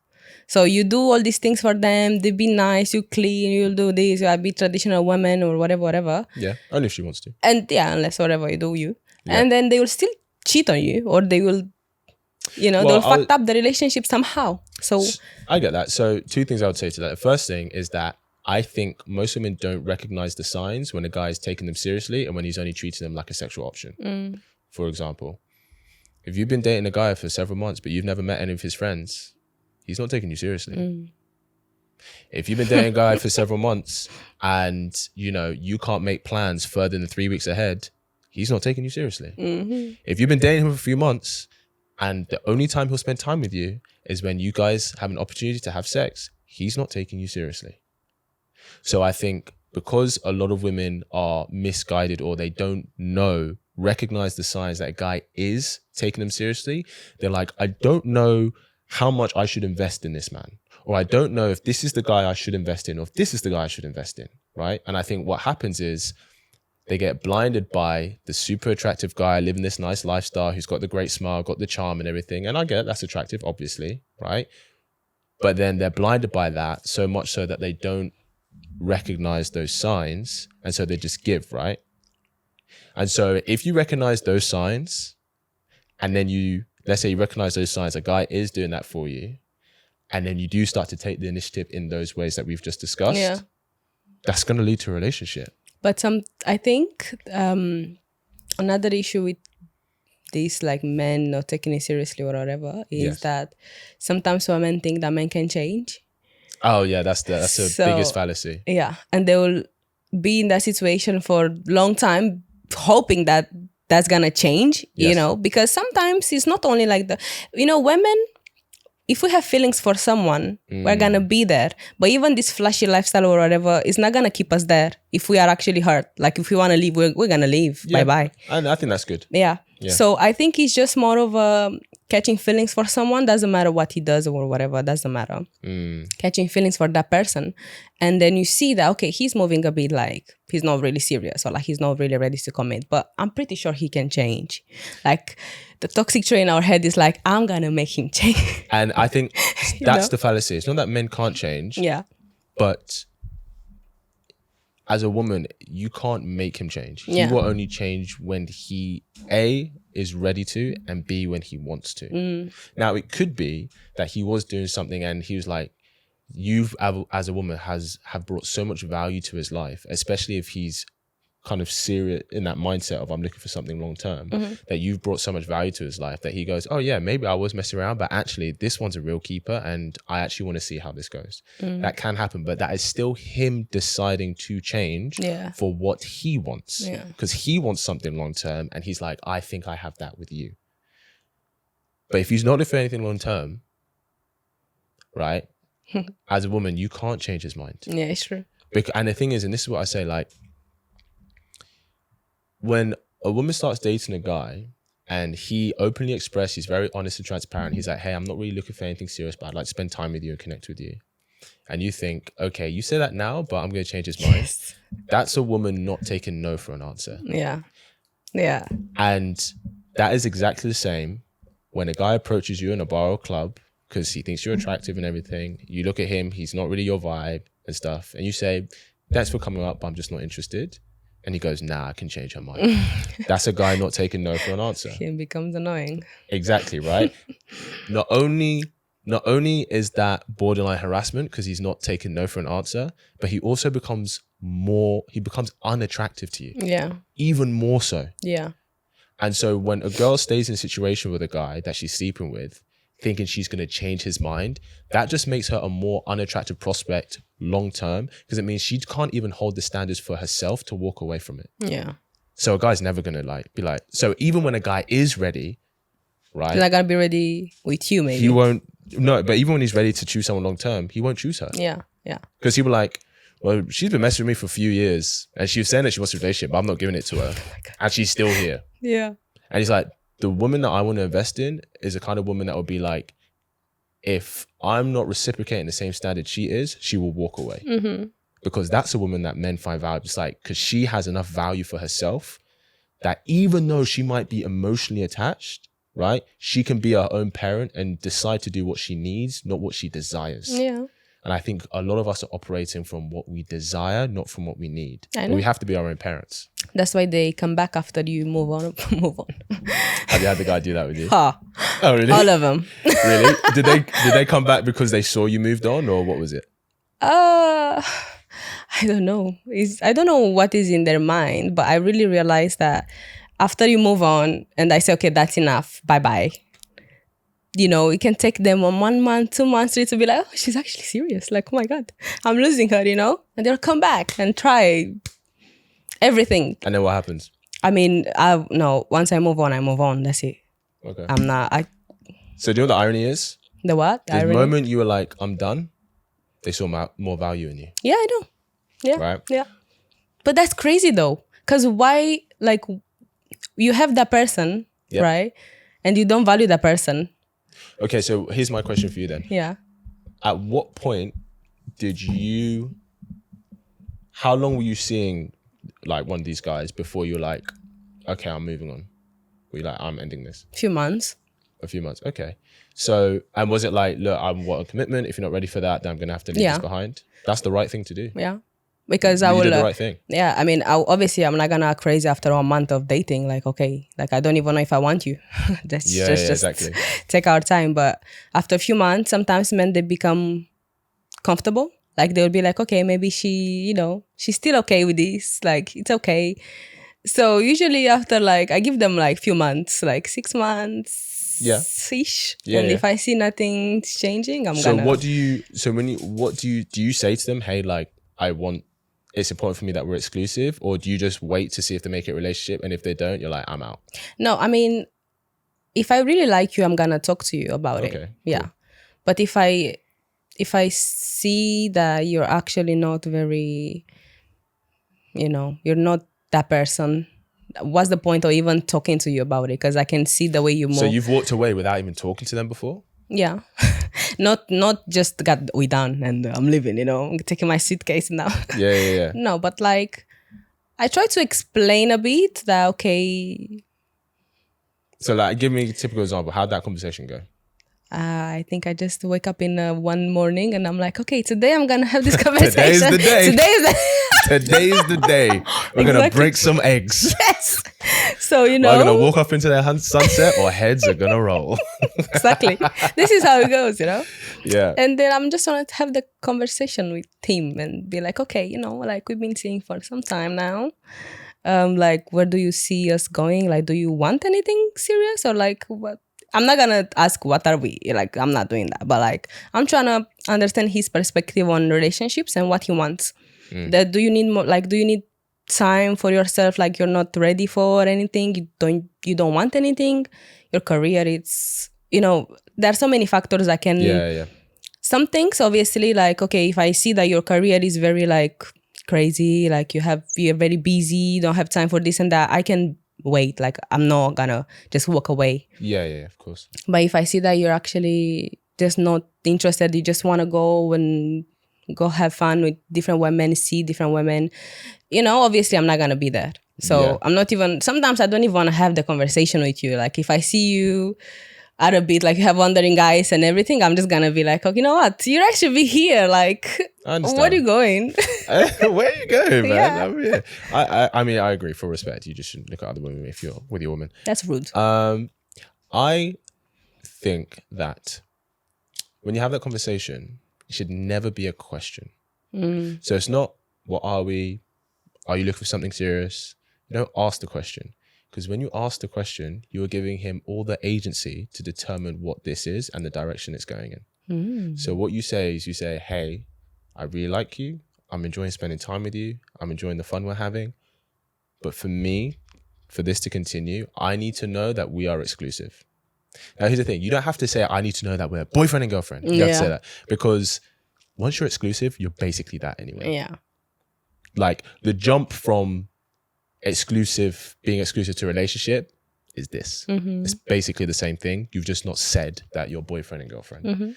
So you do all these things for them. They be nice, you clean, you'll do this, you'll be traditional woman or whatever. Yeah, only if she wants to. And yeah, unless whatever you do you. Yeah. And then they will still cheat on you, or they will, you know, they'll fuck up the relationship somehow. So I get that. So 2 things I would say to that. The first thing is that I think most women don't recognize the signs when a guy is taking them seriously and when he's only treating them like a sexual option. For example, if you've been dating a guy for several months, but you've never met any of his friends, he's not taking you seriously. If you've been dating a guy for several months and, you know, you can't make plans further than 3 weeks ahead, he's not taking you seriously. If you've been dating him for a few months and the only time he'll spend time with you is when you guys have an opportunity to have sex, he's not taking you seriously. So I think because a lot of women are misguided or they don't recognize the signs that a guy is taking them seriously, they're like, I don't know how much I should invest in this man. Or I don't know if this is the guy I should invest in, or if this is the guy I should invest in, right? And I think what happens is they get blinded by the super attractive guy living this nice lifestyle who's got the great smile, got the charm and everything. And I get it, that's attractive, obviously, right? But then they're blinded by that so much so that they don't recognize those signs, and so they just give, right? And so if you recognize those signs, and then let's say you recognize those signs, a guy is doing that for you, and then you do start to take the initiative in those ways that we've just discussed, that's going to lead to a relationship. But I think another issue with this, like men not taking it seriously or whatever, is that sometimes women think that men can change. Oh yeah, that's the biggest fallacy. Yeah, and they will be in that situation for a long time, hoping that that's gonna change. You know, because sometimes it's not only like women. If we have feelings for someone, we're gonna be there. But even this flashy lifestyle or whatever is not gonna keep us there. If we are actually hurt, like if we wanna leave, we're gonna leave. Bye bye. And I think that's good. Yeah. So I think it's just more of a catching feelings for someone, doesn't matter what he does or whatever, doesn't matter. Catching feelings for that person. And then you see that, okay, he's moving a bit like he's not really serious or like he's not really ready to commit, but I'm pretty sure he can change. Like the toxic trait in our head is like, I'm going to make him change. And I think that's the fallacy. It's not that men can't change. Yeah. But as a woman, you can't make him change. He will only change when he, A, is ready to, and B, when he wants to. Now, it could be that he was doing something and he was like, you've, as a woman, have brought so much value to his life, especially if he's kind of serious in that mindset of I'm looking for something long term, that you've brought so much value to his life that he goes, oh yeah, maybe I was messing around, but actually this one's a real keeper and I actually want to see how this goes. That can happen, but that is still him deciding to change for what he wants, because he wants something long term and he's like, I think I have that with you. But if he's not looking for anything long term, right, as a woman, you can't change his mind. Yeah, it's true. And the thing is, and this is what I say, like, when a woman starts dating a guy and he openly expressed, he's very honest and transparent. He's like, hey, I'm not really looking for anything serious, but I'd like to spend time with you and connect with you. And you think, okay, you say that now, but I'm going to change his mind. Yes. That's a woman not taking no for an answer. Yeah. Yeah. And that is exactly the same when a guy approaches you in a bar or club because he thinks you're attractive and everything. You look at him, he's not really your vibe and stuff. And you say, thanks for coming up, but I'm just not interested. And he goes, nah, I can change her mind. That's a guy not taking no for an answer. He becomes annoying. Exactly, right? Not only is that borderline harassment because he's not taking no for an answer, but he also becomes unattractive to you. Yeah. Even more so. Yeah. And so when a girl stays in a situation with a guy that she's sleeping with, thinking she's going to change his mind, that just makes her a more unattractive prospect long term, because it means she can't even hold the standards for herself to walk away from it. Yeah. So a guy's never going to be like, so even when a guy is ready, right? He's not going to be ready with you, maybe. He won't, no, but even when he's ready to choose someone long term, he won't choose her. Yeah. Yeah. Because he'll be like, well, she's been messing with me for a few years and she was saying that she wants a relationship, but I'm not giving it to her. And she's still here. Yeah. And he's like, the woman that I want to invest in is the kind of woman that would be like, if I'm not reciprocating the same standard she is, she will walk away. Because that's a woman that men find valuable. It's like, because she has enough value for herself that even though she might be emotionally attached, right, she can be her own parent and decide to do what she needs, not what she desires. Yeah. And I think a lot of us are operating from what we desire, not from what we need. But we have to be our own parents. That's why they come back after you move on. Have you had the guy do that with you? Oh, really? All of them. Really? Did they come back because they saw you moved on, or what was it? I don't know. I don't know what is in their mind, but I really realized that after you move on and I say, okay, that's enough, bye-bye. You know, it can take them 1 month, 2 months to be like, oh, she's actually serious. Like, oh my God, I'm losing her, you know? And they'll come back and try everything. And then what happens? I mean, once I move on, that's it. Okay. So do you know what the irony is? The what? The moment you were like, I'm done, they saw more value in you. Yeah, I know. Yeah. Right? Yeah. But that's crazy though. Because why, like, you have that person, right? And you don't value that person. Okay, so here's my question for you then. Yeah. At what point how long were you seeing like one of these guys before you're like, okay, I'm moving on? Were you like, I'm ending this? A few months. Okay. So, and was it like, look, I want a commitment. If you're not ready for that, then I'm going to have to leave this behind. That's the right thing to do. Yeah. Because you did the right thing. Yeah. I mean, obviously I'm not going to act crazy after 1 month of dating. Like, okay, like I don't even know if I want you. Just exactly. Take our time. But after a few months, sometimes men, they become comfortable. Like they'll be like, okay, maybe she's still okay with this. Like, it's okay. So usually after like, I give them like few months, like 6 months. Ish. And if I see nothing's changing, do you say to them, hey, like, it's important for me that we're exclusive, or do you just wait to see if they make it a relationship, and if they don't, you're like, I'm out? No, I mean, if I really like you, I'm gonna talk to you about it. Yeah. Cool. But if I see that you're actually not very, you're not that person what's the point of even talking to you about it? Because I can see the way you move. So you've walked away without even talking to them before? Yeah. not just got we done and I'm leaving, I'm taking my suitcase now. Yeah. No, but like I try to explain a bit that, okay. So like, give me a typical example. How'd that conversation go? I think I just wake up in one morning and I'm like, okay, today I'm going to have this conversation. Today's the day. Today's the day. We're going to break some eggs. Yes. So, We're going to walk off into the sunset or heads are going to roll. Exactly. This is how it goes, Yeah. And then I'm just going to have the conversation with him and be like, okay, like we've been seeing for some time now. Like, where do you see us going? Like, do you want anything serious or like what? I'm not going to ask what are we, like, I'm not doing that. But like, I'm trying to understand his perspective on relationships and what he wants. That do you need more, like, do you need time for yourself? Like you're not ready for anything. You don't want anything. Your career, it's, there are so many factors that can, Yeah. Some things obviously like, okay, if I see that your career is very like crazy, like you're very busy, you don't have time for this and that, I can wait. Like I'm not gonna just walk away. Yeah, of course. But if I see that you're actually just not interested, you just want to go have fun with different women, see different women, obviously I'm not gonna be there. So I'm not even, sometimes I don't even want to have the conversation with you. Like if I see you at a bit, like you have wandering eyes and everything, I'm just gonna be like, okay, you know what? You actually be here. Like, where are you going? Where are you going, man? Yeah. I'm here. I mean, I agree. For respect, you just shouldn't look at other women if you're with your woman. That's rude. I think that when you have that conversation, it should never be a question. So it's not, what are we? Are you looking for something serious? You don't ask the question. Because when you ask the question, you are giving him all the agency to determine what this is and the direction it's going in. So what you say is, hey, I really like you. I'm enjoying spending time with you. I'm enjoying the fun we're having. But for me, for this to continue, I need to know that we are exclusive. Now, here's the thing. You don't have to say, I need to know that we're boyfriend and girlfriend. You have to say that. Because once you're exclusive, you're basically that anyway. Yeah. Like the jump from being exclusive to relationship is this. It's basically the same thing. You've just not said that you're boyfriend and girlfriend.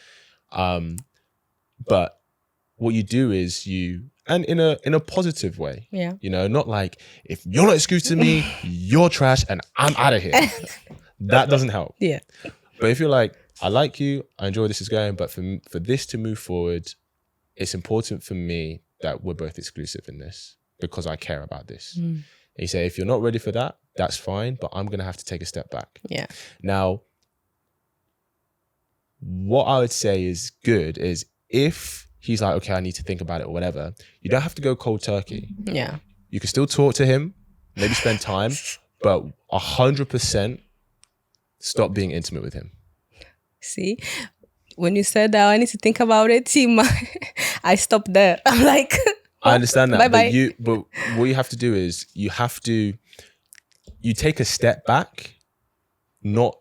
But what you do is and in a positive way. Yeah. Not like, if you're not exclusive to me, you're trash and I'm out of here. That doesn't help. Yeah. But if you're like, I like you, I enjoy where this is going, but for this to move forward, it's important for me that we're both exclusive in this because I care about this. And you say, if you're not ready for that, that's fine, but I'm going to have to take a step back. Yeah. Now, what I would say is good is if he's like, okay, I need to think about it or whatever, you don't have to go cold turkey. Yeah. You can still talk to him, maybe spend time, but 100% stop being intimate with him. See, when you said that, I need to think about it. See, I stopped there. I'm like, I understand that. Bye-bye. But what you have to do is you take a step back, not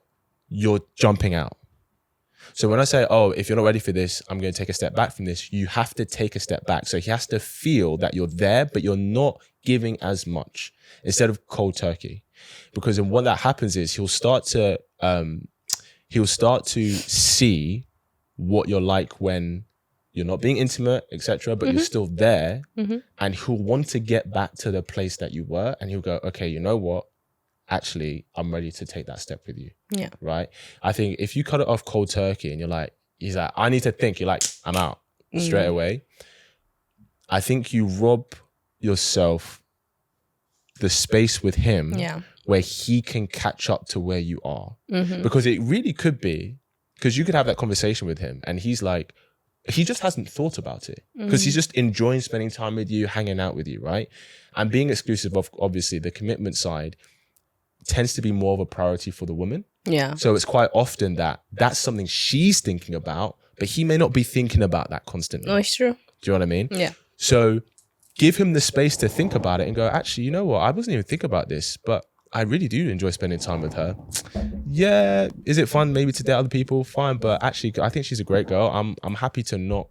you're jumping out. So when I say, oh, if you're not ready for this, I'm going to take a step back from this, you have to take a step back. So he has to feel that you're there, but you're not giving as much instead of cold turkey. Because then what that happens is he'll start to see what you're like when you're not being intimate, etc., but you're still there, and he'll want to get back to the place that you were, and he'll go, okay, you know what? Actually, I'm ready to take that step with you. Yeah. Right? I think if you cut it off cold turkey and he's like, I need to think, you're like, I'm out straight away. I think you rob yourself the space with him where he can catch up to where you are. Because it really could be, because you could have that conversation with him and he's like, he just hasn't thought about it because he's just enjoying spending time with you, hanging out with you, right? And being exclusive of, obviously, the commitment side tends to be more of a priority for the woman. Yeah. So it's quite often that's something she's thinking about, but he may not be thinking about that constantly. No, it's true. Do you know what I mean? Yeah. So give him the space to think about it and go, actually, you know what? I wasn't even thinking about this, but I really do enjoy spending time with her. Yeah. Is it fun maybe to date other people? Fine. But actually, I think she's a great girl. I'm happy to not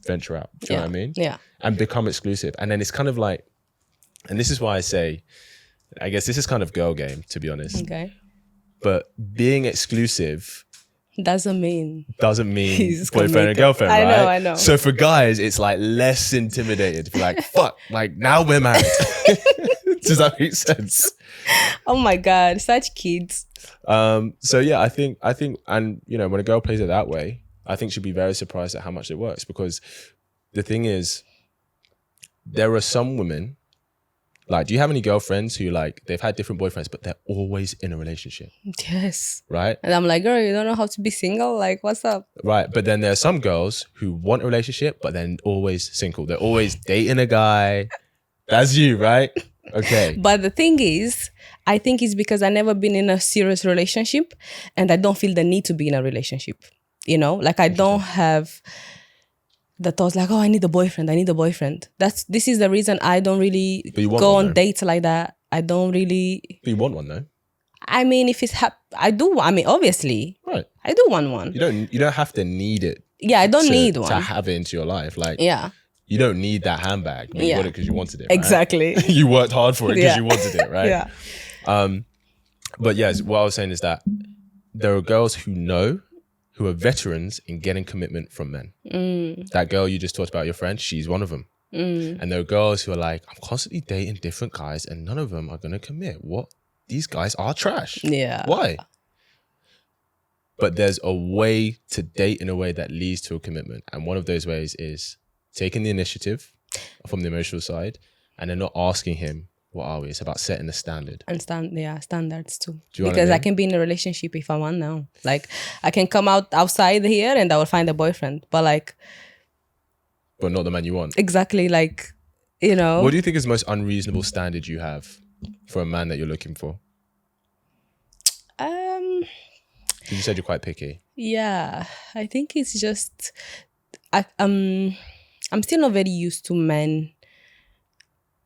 venture out. Do you know what I mean? Yeah. And become exclusive. And then it's kind of like, and this is why I say, I guess this is kind of girl game, to be honest. Okay. But being exclusive doesn't mean boyfriend and girlfriend, I right? I know. So for guys, it's like less intimidated. Like, fuck, like now we're married. Does that make sense? Oh my God, such kids. So yeah, I think, and you know, when a girl plays it that way, I think she'd be very surprised at how much it works, because the thing is, there are some women, like, do you have any girlfriends who like, they've had different boyfriends, but they're always in a relationship? Yes. Right? And I'm like, girl, you don't know how to be single? Like, what's up? Right. But then there are some girls who want a relationship, but then always single. They're always dating a guy. That's you, right? Okay. But the thing is, I think it's because I've never been in a serious relationship and I don't feel the need to be in a relationship. You know, like I don't have the thoughts like, oh, I need a boyfriend. This is the reason I don't really go on dates like that. I don't really. But you want one though. I mean, if it's I do. I mean, obviously, right. I do want one. You don't have to need it. Yeah, I don't need one to have it into your life. Like, yeah. You don't need that handbag, but you got it because you wanted it. Right? Exactly. You worked hard for it because you wanted it, right? Yeah. But yes, what I was saying is that there are girls who are veterans in getting commitment from men. That girl you just talked about, your friend, she's one of them. And there are girls who are like, I'm constantly dating different guys and none of them are going to commit. What? These guys are trash. Yeah. Why? But there's a way to date in a way that leads to a commitment. And one of those ways is taking the initiative from the emotional side and then not asking him, what are we? It's about setting a standard. And standards too. Because I can be in a relationship if I want now. Like, I can come outside here and I will find a boyfriend. But not the man you want. Exactly. Like, you know. What do you think is the most unreasonable standard you have for a man that you're looking for? You said you're quite picky. Yeah. I think it's just... I'm still not very used to men.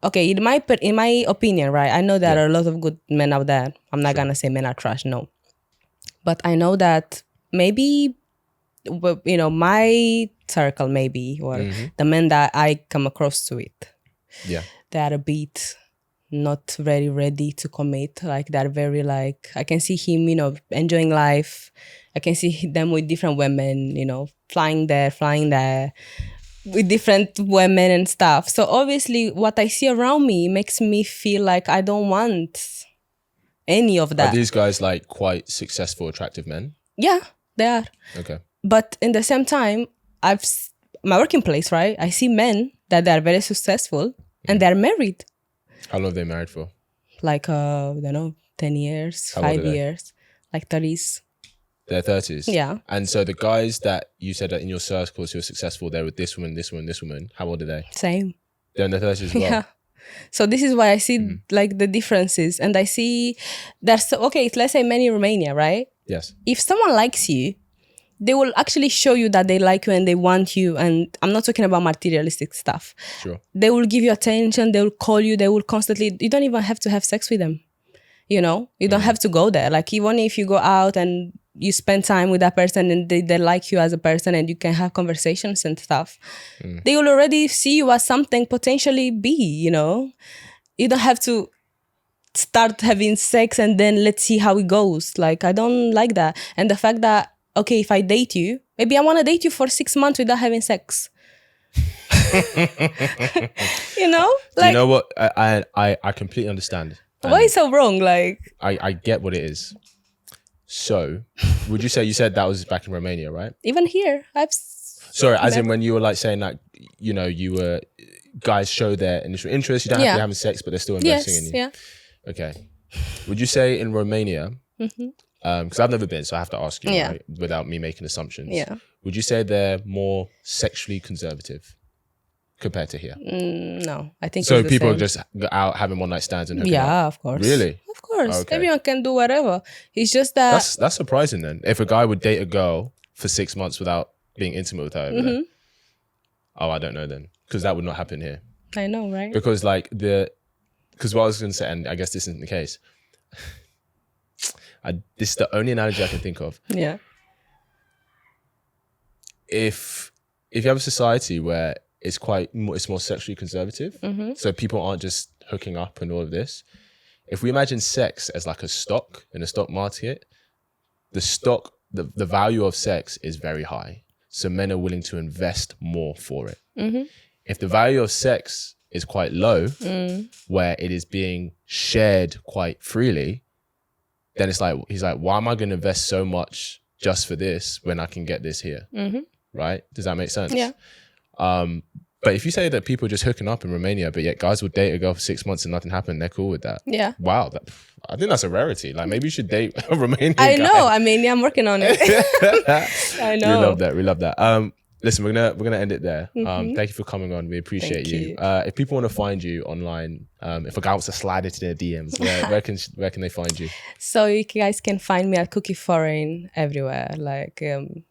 Okay, in my opinion, right? I know there are a lot of good men out there. I'm not gonna say men are trash, no. But I know that maybe, you know, my circle maybe, or the men that I come across to it, they are a bit not very ready to commit. Like, they're very like, I can see him, you know, enjoying life. I can see them with different women, you know, flying there, with different women and stuff. So obviously what I see around me makes me feel like I don't want any of that. Are these guys like quite successful, attractive men? Yeah, they are. Okay. But in the same time, my working place, right? I see men that they are very successful and they're married. How long have they married for? Like, I don't know, 10 years, 5 years, like 30s. Their 30s? Yeah. And so the guys that you said that in your circles who are successful, they're with this woman, this woman, this woman. How old are they? Same. They're in their 30s as well? Yeah. So this is why I see like the differences. And I see okay, let's say men in Romania, right? Yes. If someone likes you, they will actually show you that they like you and they want you. And I'm not talking about materialistic stuff. Sure. They will give you attention. They will call you. They will constantly, you don't even have to have sex with them. You know, you don't have to go there. Like, even if you go out and you spend time with that person and they like you as a person and you can have conversations and stuff, they will already see you as something potentially be, you know. You don't have to start having sex and then let's see how it goes. Like, I don't like that. And the fact that, okay, if I date you, maybe I want to date you for 6 months without having sex. You know? Like, you know what? I completely understand. Why is so wrong? Like, I get what it is. So, would you say, you said that was back in Romania, right? Even here, sorry, as in when you were like saying that, you know, you were, guys show their initial interest, you don't have to be having sex, but they're still investing in you. Yeah. Okay. Would you say in Romania, because I've never been, so I have to ask you, right, without me making assumptions. Yeah. Would you say they're more sexually conservative compared to here? No, I think so. People are just out having one night stands and hooking up. Of course. Really? Of course. Okay. Everyone can do whatever. It's just that that's surprising. Then, if a guy would date a girl for 6 months without being intimate with her over there, I don't know then, because that would not happen here. I know, right? Because because what I was going to say, and I guess this isn't the case. This is the only analogy I can think of. Yeah. If you have a society where it's more sexually conservative, so people aren't just hooking up and all of this, if we imagine sex as like a stock in a stock market, the value of sex is very high. So men are willing to invest more for it. Mm-hmm. If the value of sex is quite low, where it is being shared quite freely, then it's like, he's like, why am I going to invest so much just for this when I can get this here? Mm-hmm. Right? Does that make sense? Yeah. But if you say that people are just hooking up in Romania, but yet guys will date a girl for 6 months and nothing happened, they're cool with that. Yeah. Wow. I think that's a rarity. Like maybe you should date a Romanian I guy. know. I mean, yeah, I'm working on it. I know. We love that. Listen, we're gonna end it there. Thank you for coming on. We appreciate you. If people want to find you online, if a guy wants to slide into their DMs, where can they find you? So you guys can find me at Cookie Foreign everywhere, like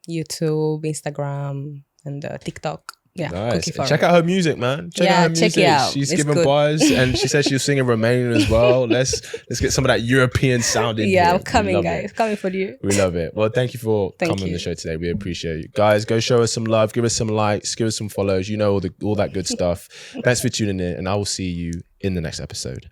YouTube, Instagram, and TikTok. Yeah, nice. Check out her music, man. Check out her music. Check it out. She's giving bars, and she said she was singing Romanian as well. Let's get some of that European sound in here. Yeah, I'm coming, guys. Coming for you. We love it. Well, thank you for coming on the show today. We appreciate you. Guys, go show us some love. Give us some likes. Give us some follows. You know, all that good stuff. Thanks for tuning in, and I will see you in the next episode.